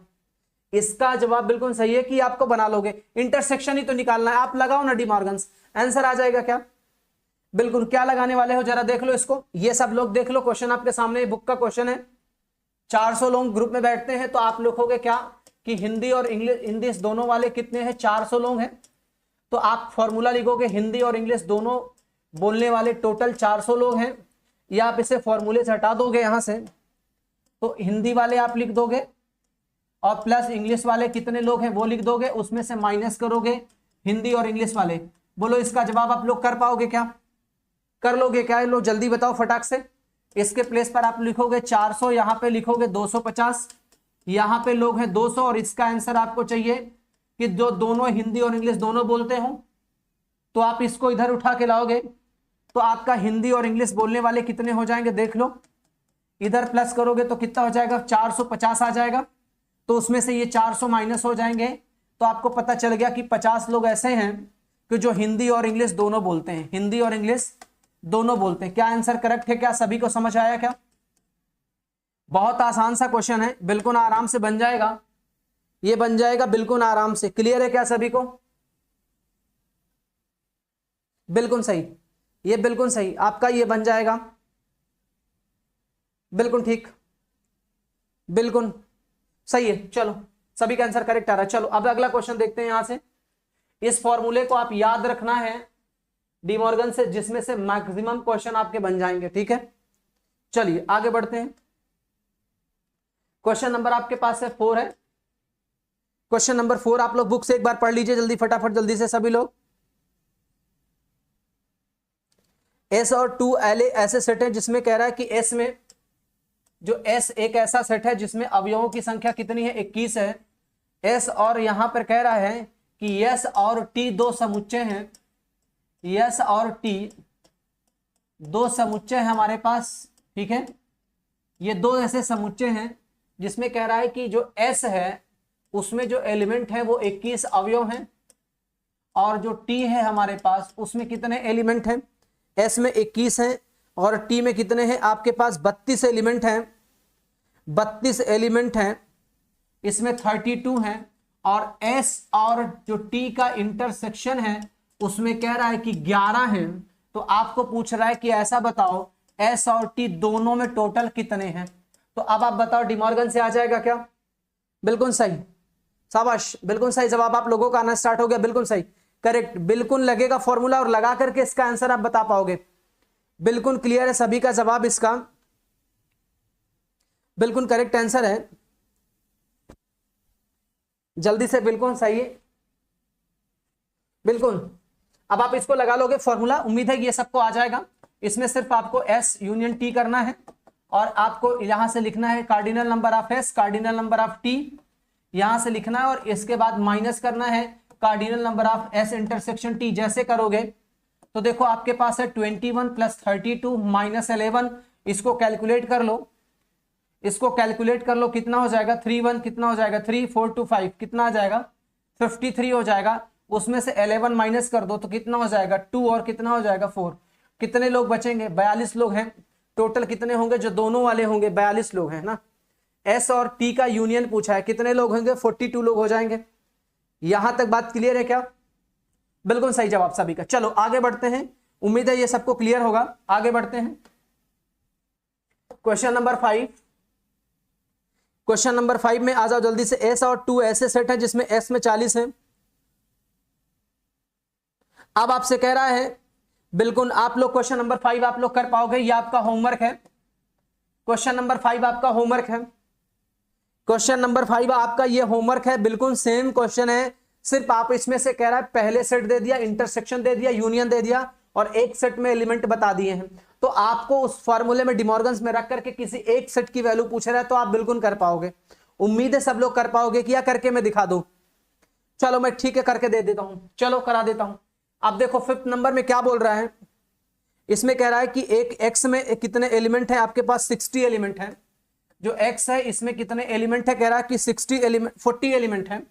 इसका जवाब बिल्कुल सही है कि आपको बना लोगे। इंटरसेक्शन ही तो निकालना है, आप लगाओ ना डिमॉर्गन्स, आंसर आ जाएगा। क्या बिल्कुल, क्या लगाने वाले हो जरा देख लो इसको, ये सब लोग देख लो, क्वेश्चन आपके सामने बुक का क्वेश्चन है। 400 लोग ग्रुप में बैठते हैं, तो आप लिखोगे क्या कि हिंदी और इंग्लिश दोनों वाले कितने हैं, 400 लोग हैं। तो आप फॉर्मूला लिखोगे हिंदी और इंग्लिश दोनों बोलने वाले टोटल 400 लोग हैं, या आप इसे फॉर्मूले से हटा दोगे यहां से, तो हिंदी वाले आप लिख दोगे और प्लस इंग्लिश वाले कितने लोग हैं वो लिख दोगे, उसमें से माइनस करोगे हिंदी और इंग्लिश वाले। बोलो इसका जवाब आप लोग कर पाओगे क्या, कर लोगे क्या, लोग जल्दी बताओ फटाक से। इसके प्लेस पर आप लिखोगे 400, यहां पे लिखोगे 250, यहां पे लोग हैं 200, और इसका आंसर आपको चाहिए कि जो दोनों हिंदी और इंग्लिश दोनों बोलते हो। तो आप इसको इधर उठा के लाओगे तो आपका हिंदी और इंग्लिश बोलने वाले कितने हो जाएंगे देख लो, इधर प्लस करोगे तो कितना हो जाएगा, 450 आ जाएगा। तो उसमें से ये 400 माइनस हो जाएंगे, तो आपको पता चल गया कि 50 लोग ऐसे हैं कि जो हिंदी और इंग्लिश दोनों बोलते हैं, हिंदी और इंग्लिश दोनों बोलते हैं। क्या आंसर करेक्ट है, क्या सभी को समझ आया क्या। बहुत आसान सा क्वेश्चन है, बिल्कुल आराम से बन जाएगा, ये बन जाएगा बिल्कुल आराम से। क्लियर है क्या सभी को, बिल्कुल सही, ये बिल्कुल सही आपका ये बन जाएगा, बिल्कुल ठीक, बिल्कुल सही है। चलो सभी का आंसर करेक्ट आ रहा है। चलो अब अगला क्वेश्चन देखते हैं। यहां से इस फॉर्मूले को आप याद रखना है डिमॉर्गन से, जिसमें से मैक्सिमम क्वेश्चन आपके बन जाएंगे, ठीक है। चलिए आगे बढ़ते हैं। क्वेश्चन नंबर आपके पास है 4 है। क्वेश्चन नंबर 4 आप लोग बुक से एक बार पढ़ लीजिए जल्दी, फटाफट जल्दी से सभी लोग। एस और 2 ऐसे सेट है जिसमें कह रहा है कि एस में, जो एस एक ऐसा सेट है जिसमें अवयवों की संख्या कितनी है, 21 है। एस और यहां पर कह रहा है कि यस और टी दो समुच्चय हैं, यस और टी दो समुच्चय है हमारे पास, ठीक है। ये दो ऐसे समुच्चय हैं जिसमें कह रहा है कि जो एस है उसमें जो एलिमेंट है वो 21 अवयव हैं, और जो टी है हमारे पास उसमें कितने एलिमेंट हैं, एस में 21 हैं और टी में कितने हैं आपके पास 32 एलिमेंट हैं, 32 एलिमेंट हैं, इसमें 32 हैं, और एस और जो टी का इंटरसेक्शन है उसमें कह रहा है कि 11 हैं। तो आपको पूछ रहा है कि ऐसा बताओ एस और टी दोनों में टोटल कितने हैं। तो अब आप बताओ डिमॉर्गन से आ जाएगा क्या? बिल्कुल सही, शाबाश, बिल्कुल सही जवाब आप लोगों का आना स्टार्ट हो गया, बिल्कुल सही, करेक्ट, बिल्कुल लगेगा फॉर्मूला और लगा करके इसका आंसर आप बता पाओगे। बिल्कुल क्लियर है सभी का जवाब, इसका बिल्कुल करेक्ट आंसर है, जल्दी से, बिल्कुल सही है, बिल्कुल। अब आप इसको लगा लोगे फॉर्मूला, उम्मीद है कि ये सबको आ जाएगा। इसमें सिर्फ आपको एस यूनियन टी करना है और आपको यहां से लिखना है cardinal number of S, cardinal number of T, यहां से लिखना है, और इसके बाद माइनस करना है cardinal number of S intersection T. जैसे करोगे तो देखो आपके पास है 21 प्लस 32 माइनस 11, इसको कैलकुलेट कर लो, इसको कैलकुलेट कर लो, कितना हो जाएगा 31, कितना हो जाएगा 3, 4 2 5, कितना आ जाएगा 53 हो जाएगा। उसमें से 11 माइनस कर दो तो कितना हो जाएगा 2, और कितना हो जाएगा 4। कितने लोग बचेंगे? 42 लोग हैं टोटल। कितने होंगे जो दोनों वाले होंगे? 42 लोग हैं ना। एस और टी का यूनियन पूछा है, कितने लोग होंगे? 42 लोग हो जाएंगे। यहां तक बात क्लियर है क्या? बिल्कुल सही जवाब सभी का। चलो आगे बढ़ते हैं, उम्मीद है ये सबको क्लियर होगा। आगे बढ़ते हैं, क्वेश्चन नंबर 5। क्वेश्चन नंबर 5 में आ जाओ जल्दी से। एस और 2 ऐसे सेट है जिसमें एस में 40 है। अब आपसे कह रहा है, बिल्कुल आप लोग क्वेश्चन नंबर 5 आप लोग कर पाओगे, ये आपका होमवर्क है। क्वेश्चन नंबर 5 आपका होमवर्क है, क्वेश्चन नंबर 5 आपका ये होमवर्क है, बिल्कुल सेम क्वेश्चन है, सिर्फ आप इसमें से कह रहा है पहले सेट दे दिया, इंटरसेक्शन दे दिया, यूनियन दे दिया, और एक सेट में एलिमेंट बता दिए हैं। तो आपको उस फॉर्मूले में डिमॉर्गन्स में रख करके किसी एक सेट की वैल्यू पूछ रहा है, तो आप बिल्कुल कर पाओगे। उम्मीद है सब लोग कर पाओगे। क्या करके मैं दिखा दूं? चलो मैं ठीक है करके दे देता हूं, चलो करा देता हूं। अब देखो 5th नंबर में क्या बोल रहा है, इसमें कह रहा है कि एक एक्स में कितने एलिमेंट है आपके पास? 60 एलिमेंट है। जो एक्स है इसमें कितने एलिमेंट है? कह रहा है कि 40 एलिमेंट है।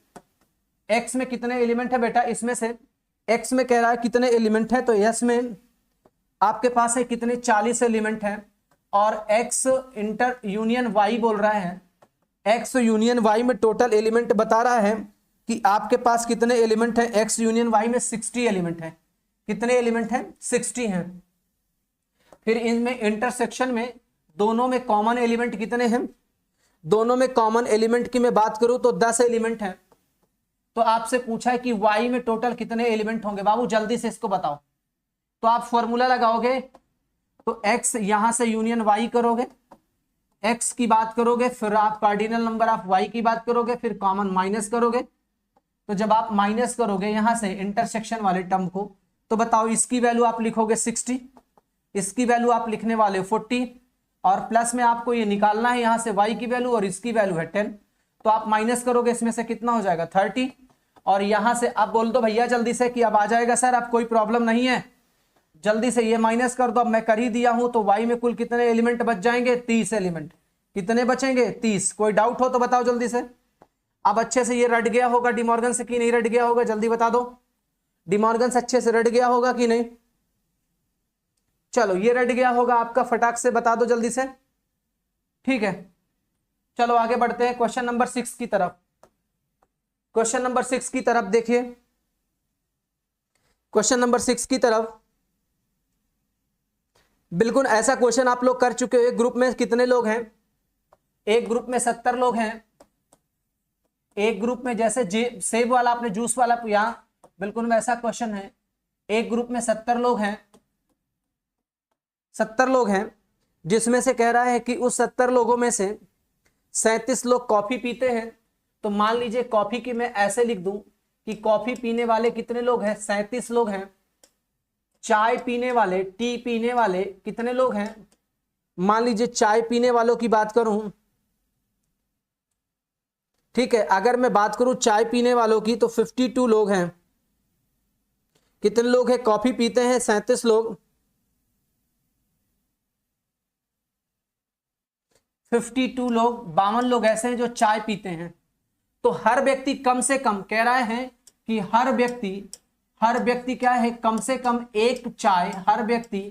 एक्स में कितने एलिमेंट है बेटा? इसमें से एक्स में कह रहा है कितने एलिमेंट है, तो यस में आपके पास है कितने? 40 एलिमेंट है। और एक्स इंटर यूनियन वाई बोल रहा है, एक्स यूनियन वाई में टोटल एलिमेंट बता रहा है कि आपके पास कितने एलिमेंट है? एक्स यूनियन वाई में 60 एलिमेंट है। कितने एलिमेंट है? 60 हैं। फिर इनमें इंटरसेक्शन में दोनों में कॉमन एलिमेंट कितने हैं? दोनों में कॉमन एलिमेंट की मैं बात करूं तो 10 एलिमेंट हैं। तो आपसे पूछा है कि y में टोटल कितने एलिमेंट होंगे? बाबू जल्दी से इसको बताओ। तो आप फॉर्मूला लगाओगे तो x यहां से यूनियन y करोगे, x की बात करोगे, फिर आप कार्डिनल नंबर ऑफ y की बात करोगे, फिर कॉमन माइनस करोगे। तो जब आप माइनस करोगे यहां से इंटरसेक्शन वाले टर्म को, तो बताओ इसकी वैल्यू आप लिखोगे 60, इसकी वैल्यू आप लिखने वाले 40, और प्लस में आपको ये निकालना है यहां से y की वैल्यू, और इसकी वैल्यू है 10। तो आप माइनस करोगे, इसमें से कितना हो जाएगा 30, और यहां से आप बोल दो भैया जल्दी से कि अब आ जाएगा सर, अब कोई प्रॉब्लम नहीं है, जल्दी से ये माइनस कर दो। अब मैं कर ही दिया हूं। तो y में कुल कितने एलिमेंट बच जाएंगे? 30 एलिमेंट। कितने बचेंगे? 30। कोई डाउट हो तो बताओ जल्दी से। अब अच्छे से ये रट गया होगा डिमॉर्गन से कि नहीं रट गया होगा? जल्दी बता दो, डिमॉर्गन से अच्छे से रट गया होगा कि नहीं? चलो ये रट गया होगा आपका, फटाक से बता दो जल्दी से, ठीक है। चलो आगे बढ़ते हैं क्वेश्चन नंबर 6 की तरफ। क्वेश्चन नंबर 6 की तरफ देखिए, क्वेश्चन नंबर 6 की तरफ बिल्कुल ऐसा क्वेश्चन आप लोग कर चुके हो। एक ग्रुप में कितने लोग हैं? एक ग्रुप में 70 लोग हैं। एक ग्रुप में जैसे सेब वाला आपने जूस वाला यहां बिल्कुल वैसा क्वेश्चन है। एक ग्रुप में 70 लोग हैं, 70 लोग हैं, जिसमें से कह रहा है कि उस 70 लोगों में से 37 लोग कॉफी पीते हैं। तो मान लीजिए कॉफी की मैं ऐसे लिख दूं कि कॉफी पीने वाले कितने लोग हैं? 37 लोग हैं। चाय पीने वाले, टी पीने वाले कितने लोग हैं? मान लीजिए चाय पीने वालों की बात करूं, ठीक है, अगर मैं बात करूं चाय पीने वालों की तो 52 लोग हैं। कितने लोग हैं कॉफी पीते हैं? 37 लोग। 52 लोग, 52 लोग ऐसे हैं जो चाय पीते हैं। तो हर व्यक्ति कम से कम, कह रहा है कि हर व्यक्ति क्या है? कम से कम एक चाय, हर व्यक्ति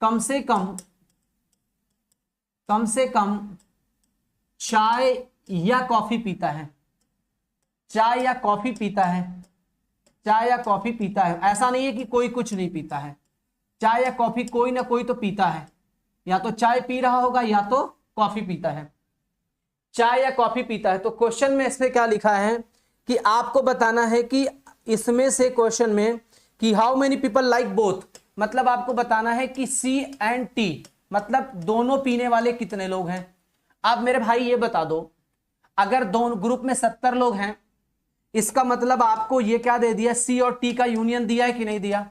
कम से कम चाय या कॉफी पीता है, चाय या कॉफी पीता है, चाय या कॉफी पीता है। ऐसा नहीं है कि कोई कुछ नहीं पीता है, चाय या कॉफी कोई ना कोई तो पीता है, या तो चाय पी रहा होगा या तो कॉफी पीता है, चाय या कॉफी पीता है। तो क्वेश्चन में इसमें क्या लिखा है कि आपको बताना है कि इसमें से क्वेश्चन में कि how many people like both, मतलब आपको बताना है कि सी एंड टी, मतलब दोनों पीने वाले कितने लोग हैं। अब मेरे भाई ये बता दो, अगर दोनों ग्रुप में 70 लोग हैं, इसका मतलब आपको ये क्या दे दिया, सी और टी का यूनियन दिया है कि नहीं दिया?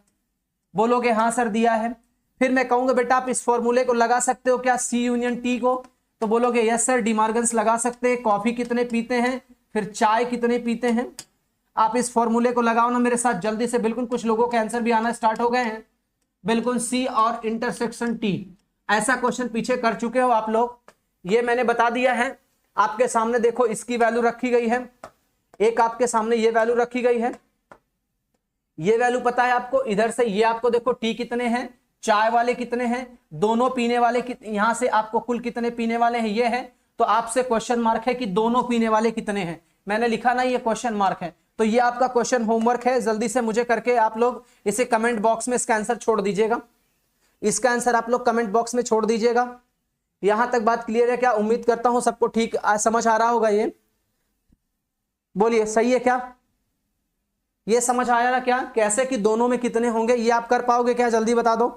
बोलोगे हाँ सर दिया है। फिर मैं कहूंगा बेटा आप इस फॉर्मूले को लगा सकते हो क्या, सी यूनियन टी को, तो बोलोगे यस सर डिमार्गन्स लगा सकते हैं। कॉफी कितने पीते हैं, फिर चाय कितने पीते हैं, आप इस फॉर्मूले को लगाओ ना मेरे साथ जल्दी से। बिल्कुल कुछ लोगों के आंसर भी आना स्टार्ट हो गए हैं। बिल्कुल सी और इंटरसेक्शन टी, ऐसा क्वेश्चन पीछे कर चुके हो आप लोग, ये मैंने बता दिया है आपके सामने। देखो इसकी वैल्यू रखी गई है, एक आपके सामने ये वैल्यू रखी गई है, ये वैल्यू पता है आपको। इधर से ये आपको देखो टी कितने हैं, चाय वाले कितने हैं, दोनों पीने वाले यहां से आपको कुल कितने पीने वाले हैं ये है। तो आपसे क्वेश्चन मार्क है कि दोनों पीने वाले कितने हैं, मैंने लिखा ना ये क्वेश्चन मार्क है। तो ये आपका क्वेश्चन होमवर्क है, जल्दी से मुझे करके आप लोग इसे कमेंट बॉक्स में इसका आंसर छोड़ दीजिएगा, इसका आंसर आप लोग कमेंट बॉक्स में छोड़ दीजिएगा। यहां तक बात क्लियर है क्या? उम्मीद करता हूं सबको ठीक समझ आ रहा होगा। ये बोलिए सही है क्या? ये समझ आया ना क्या, कैसे कि दोनों में कितने होंगे, ये आप कर पाओगे क्या? जल्दी बता दो।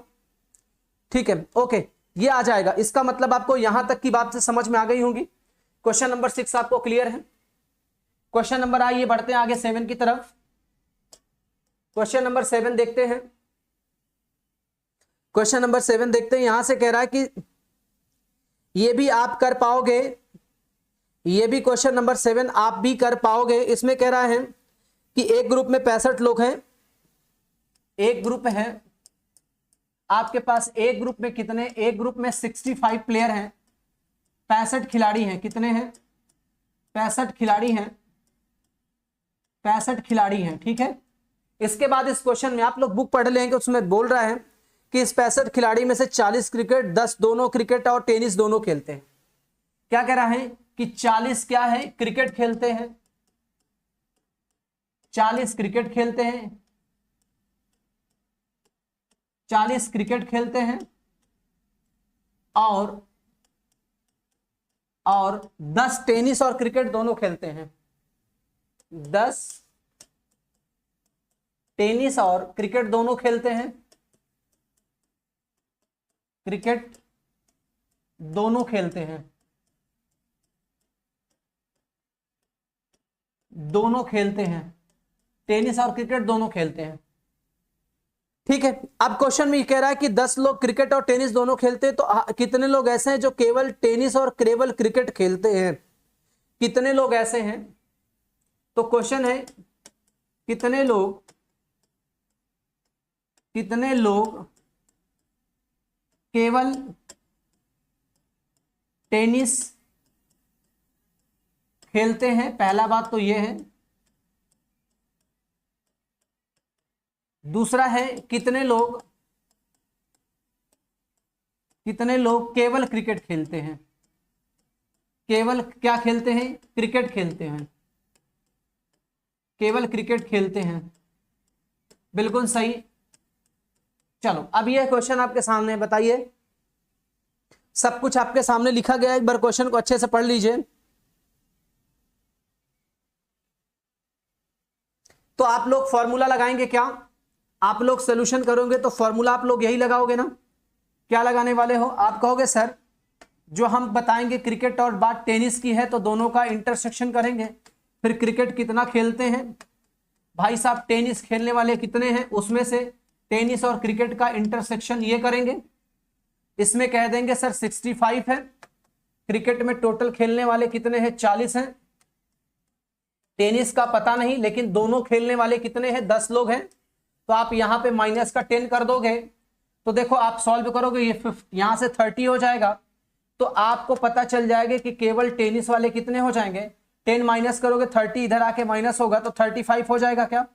ठीक है ओके, ये आ जाएगा। इसका मतलब आपको यहां तक की बात से समझ में आ गई होंगी। क्वेश्चन नंबर 6 आपको क्लियर है। क्वेश्चन नंबर आइए बढ़ते हैं आगे 7 की तरफ। क्वेश्चन नंबर 7 देखते हैं। क्वेश्चन नंबर 7 देखते हैं। यहां से कह रहा है कि ये भी आप कर पाओगे, ये भी क्वेश्चन नंबर 7 आप भी कर पाओगे। इसमें कह रहा है कि एक ग्रुप में 65 लोग हैं, एक ग्रुप है आपके पास, एक ग्रुप में कितने, एक ग्रुप में 65 प्लेयर हैं, 65 खिलाड़ी हैं। कितने हैं? 65 खिलाड़ी हैं, 65 खिलाड़ी हैं। ठीक है, इसके बाद इस क्वेश्चन में आप लोग बुक पढ़ लेंगे, उसमें बोल रहा है कि इस 65 खिलाड़ी में से 40 क्रिकेट, 10 दोनों क्रिकेट और टेनिस दोनों खेलते हैं। क्या कह रहा है कि 40 क्या है, क्रिकेट खेलते हैं, 40 क्रिकेट खेलते हैं, 40 क्रिकेट खेलते हैं और 10 टेनिस और क्रिकेट दोनों खेलते हैं। 10 टेनिस और क्रिकेट दोनों खेलते हैं, क्रिकेट दोनों खेलते हैं, दोनों खेलते हैं, टेनिस और क्रिकेट दोनों खेलते हैं। ठीक है, अब क्वेश्चन में कह रहा है कि 10 लोग क्रिकेट और टेनिस दोनों खेलते हैं, तो कितने लोग ऐसे हैं जो केवल टेनिस और केवल क्रिकेट खेलते हैं? कितने लोग ऐसे हैं? तो क्वेश्चन है कितने लोग केवल टेनिस खेलते हैं? पहला बात तो यह है। दूसरा है कितने लोग केवल क्रिकेट खेलते हैं? केवल क्या खेलते हैं? क्रिकेट खेलते हैं, केवल क्रिकेट खेलते हैं। बिल्कुल सही। चलो अब यह क्वेश्चन आपके सामने है, बताइए। सब कुछ आपके सामने लिखा गया है, एक बार क्वेश्चन को अच्छे से पढ़ लीजिए। तो आप लोग फॉर्मूला लगाएंगे क्या? आप लोग सोल्यूशन करोगे तो फॉर्मूला आप लोग यही लगाओगे ना? क्या लगाने वाले हो? आप कहोगे सर जो हम बताएंगे क्रिकेट और बात टेनिस की है तो दोनों का इंटरसेक्शन करेंगे। फिर क्रिकेट कितना खेलते हैं भाई साहब, टेनिस खेलने वाले कितने हैं, उसमें से टेनिस और क्रिकेट का इंटरसेक्शन ये करेंगे। इसमें कह देंगे सर 65 है, क्रिकेट में टोटल खेलने वाले कितने हैं, 40 हैं। टेनिस का पता नहीं, लेकिन दोनों खेलने वाले कितने हैं, 10 लोग हैं। तो आप यहां पे माइनस का 10 कर दोगे तो देखो आप सॉल्व करोगे, ये यहां से 30 हो जाएगा। तो आपको पता चल जाएगा कि केवल टेनिस वाले कितने हो जाएंगे। 10 माइनस करोगे 30 इधर आके माइनस होगा तो 35 हो जाएगा। क्या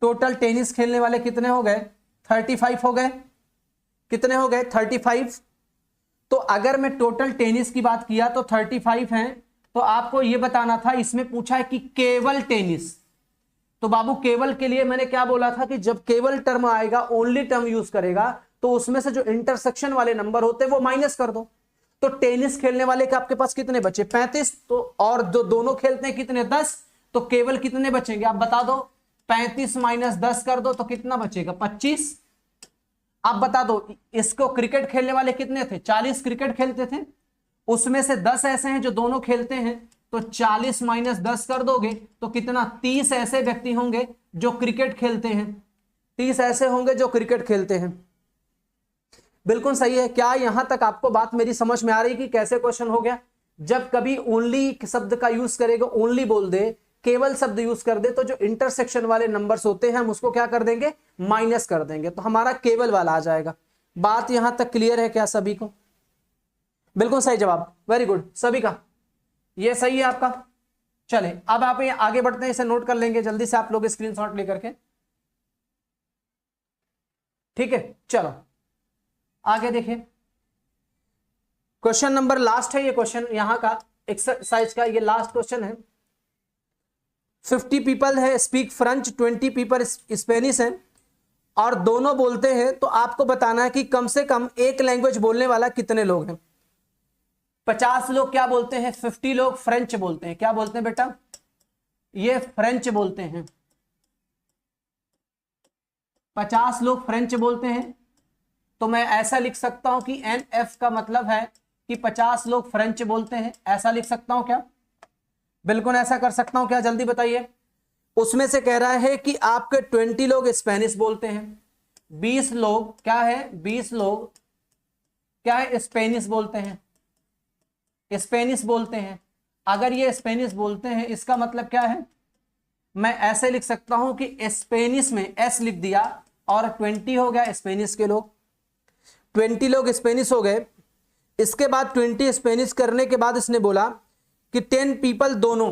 टोटल टेनिस खेलने वाले कितने हो गए, 35 हो गए। कितने हो गए 35। तो अगर मैं टोटल टेनिस की बात किया तो 35 हैं। तो आपको यह बताना था, इसमें पूछा है कि केवल टेनिस, तो बाबू केवल के लिए मैंने क्या बोला था कि जब केवल टर्म आएगा, ओनली टर्म यूज करेगा, तो उसमें से जो इंटरसेक्शन वाले नंबर होते हैं वो माइनस कर दो। तो टेनिस खेलने वाले के आपके पास कितने बचे 35, तो और जो दोनों खेलते हैं कितने 10, तो केवल कितने बचेंगे आप बता दो। 35 माइनस 10 कर दो तो कितना बचेगा 25। आप बता दो इसको क्रिकेट खेलने वाले कितने थे 40 क्रिकेट खेलते थे, उसमें से 10 ऐसे हैं जो दोनों खेलते हैं, तो 40 माइनस 10 कर दोगे तो कितना 30 ऐसे व्यक्ति होंगे जो क्रिकेट खेलते हैं, 30 ऐसे होंगे जो क्रिकेट खेलते हैं। बिल्कुल सही है। क्या यहां तक आपको बात मेरी समझ में आ रही कि कैसे क्वेश्चन हो गया। जब कभी ओनली शब्द का यूज करेगा, ओनली बोल दे, केवल शब्द यूज कर दे, तो जो इंटरसेक्शन वाले नंबर्स होते हैं हम उसको क्या कर देंगे माइनस कर देंगे, तो हमारा केवल वाला आ जाएगा। बात यहां तक क्लियर है क्या सभी को। बिल्कुल सही जवाब, वेरी गुड सभी का, ये सही है आपका। चले अब आप आगे बढ़ते हैं, इसे नोट कर लेंगे जल्दी से आप लोग स्क्रीनशॉट लेकर के, ठीक है। चलो आगे देखिए, क्वेश्चन नंबर लास्ट है ये क्वेश्चन यहां का एक्सरसाइज का, ये लास्ट क्वेश्चन है। 50 पीपल है स्पीक फ्रेंच, 20 पीपल स्पेनिश है और दोनों बोलते हैं, तो आपको बताना है कि कम से कम एक लैंग्वेज बोलने वाला कितने लोग हैं। 50 लोग क्या बोलते हैं, 50 लोग फ्रेंच बोलते हैं। क्या बोलते हैं बेटा, ये फ्रेंच बोलते हैं। 50 लोग फ्रेंच बोलते हैं, तो मैं ऐसा लिख सकता हूं कि NF का मतलब है कि 50 लोग फ्रेंच बोलते हैं, ऐसा लिख सकता हूं क्या, बिल्कुल ऐसा कर सकता हूं क्या, जल्दी बताइए। उसमें से कह रहा है कि आपके 20 लोग स्पेनिश बोलते हैं, 20 लोग क्या है, 20 लोग क्या है स्पेनिश बोलते हैं, स्पेनिश बोलते हैं। अगर ये स्पेनिश बोलते हैं इसका मतलब क्या है, मैं ऐसे लिख सकता हूं कि स्पेनिश में S लिख दिया और 20 हो गया स्पेनिश के लोग, 20 लोग स्पेनिश हो गए। इसके बाद 20 स्पेनिश करने के बाद इसने बोला कि 10 पीपल दोनों,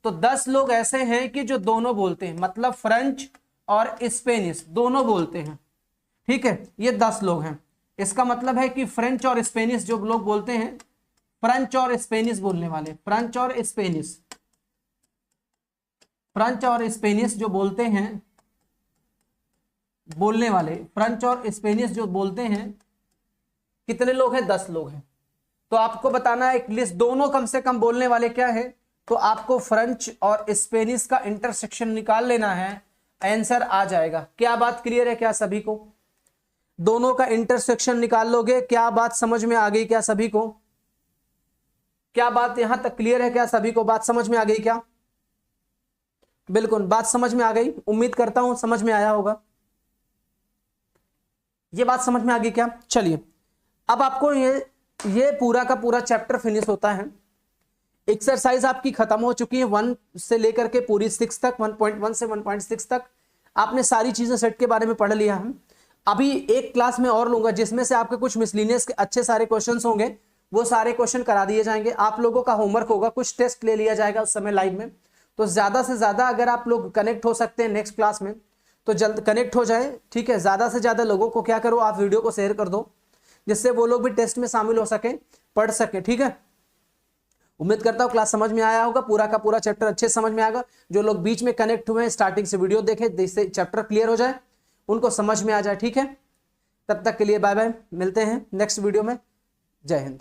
तो 10 लोग ऐसे हैं कि जो दोनों बोलते हैं, मतलब फ्रेंच और स्पेनिश दोनों बोलते हैं, ठीक है। ये 10 लोग हैं, इसका मतलब है कि फ्रेंच और स्पेनिश जो लोग बोलते हैं, फ्रेंच और स्पेनिश बोलने वाले, फ्रेंच और स्पेनिश, फ्रेंच और स्पेनिश जो बोलते हैं, बोलने वाले फ्रेंच और स्पेनिश जो बोलते हैं, कितने लोग हैं 10 लोग हैं। तो आपको बताना है एक लिस्ट, दोनों कम से कम बोलने वाले क्या है, तो आपको फ्रेंच और स्पेनिश का इंटरसेक्शन निकाल लेना है, आंसर आ जाएगा। क्या बात क्लियर है क्या सभी को, दोनों का इंटरसेक्शन निकाल लोगे, क्या बात समझ में आ गई क्या सभी को, क्या बात यहां तक क्लियर है क्या सभी को, बात समझ में आ गई क्या, बिल्कुल बात समझ में आ गई, उम्मीद करता हूं समझ में आया होगा, ये बात समझ में आ गई क्या। चलिए अब आपको ये पूरा का पूरा चैप्टर फिनिश होता है, एक्सरसाइज आपकी खत्म हो चुकी है 1 से लेकर के पूरी 6 तक, 1.1 से 1.6 तक आपने सारी चीजें सेट के बारे में पढ़ लिया है। अभी एक क्लास में और लूंगा जिसमें से आपके कुछ मिसलिनियस के अच्छे सारे क्वेश्चंस होंगे, वो सारे क्वेश्चन करा दिए जाएंगे। आप लोगों का होमवर्क होगा, कुछ टेस्ट ले लिया जाएगा उस समय लाइव में, तो ज्यादा से ज्यादा अगर आप लोग कनेक्ट हो सकते हैं नेक्स्ट क्लास में तो जल्द कनेक्ट हो जाए, ठीक है। ज्यादा से ज्यादा लोगों को क्या करो, आप वीडियो को शेयर कर दो जिससे वो लोग भी टेस्ट में शामिल हो सके, पढ़ सके, ठीक है। उम्मीद करता हूं क्लास समझ में आया होगा, पूरा का पूरा चैप्टर अच्छे समझ में आएगा। जो लोग बीच में कनेक्ट हुए हैं स्टार्टिंग से वीडियो देखें जिससे चैप्टर क्लियर हो जाए, उनको समझ में आ जाए, ठीक है। तब तक के लिए बाय बाय, मिलते हैं नेक्स्ट वीडियो में, जय हिंद।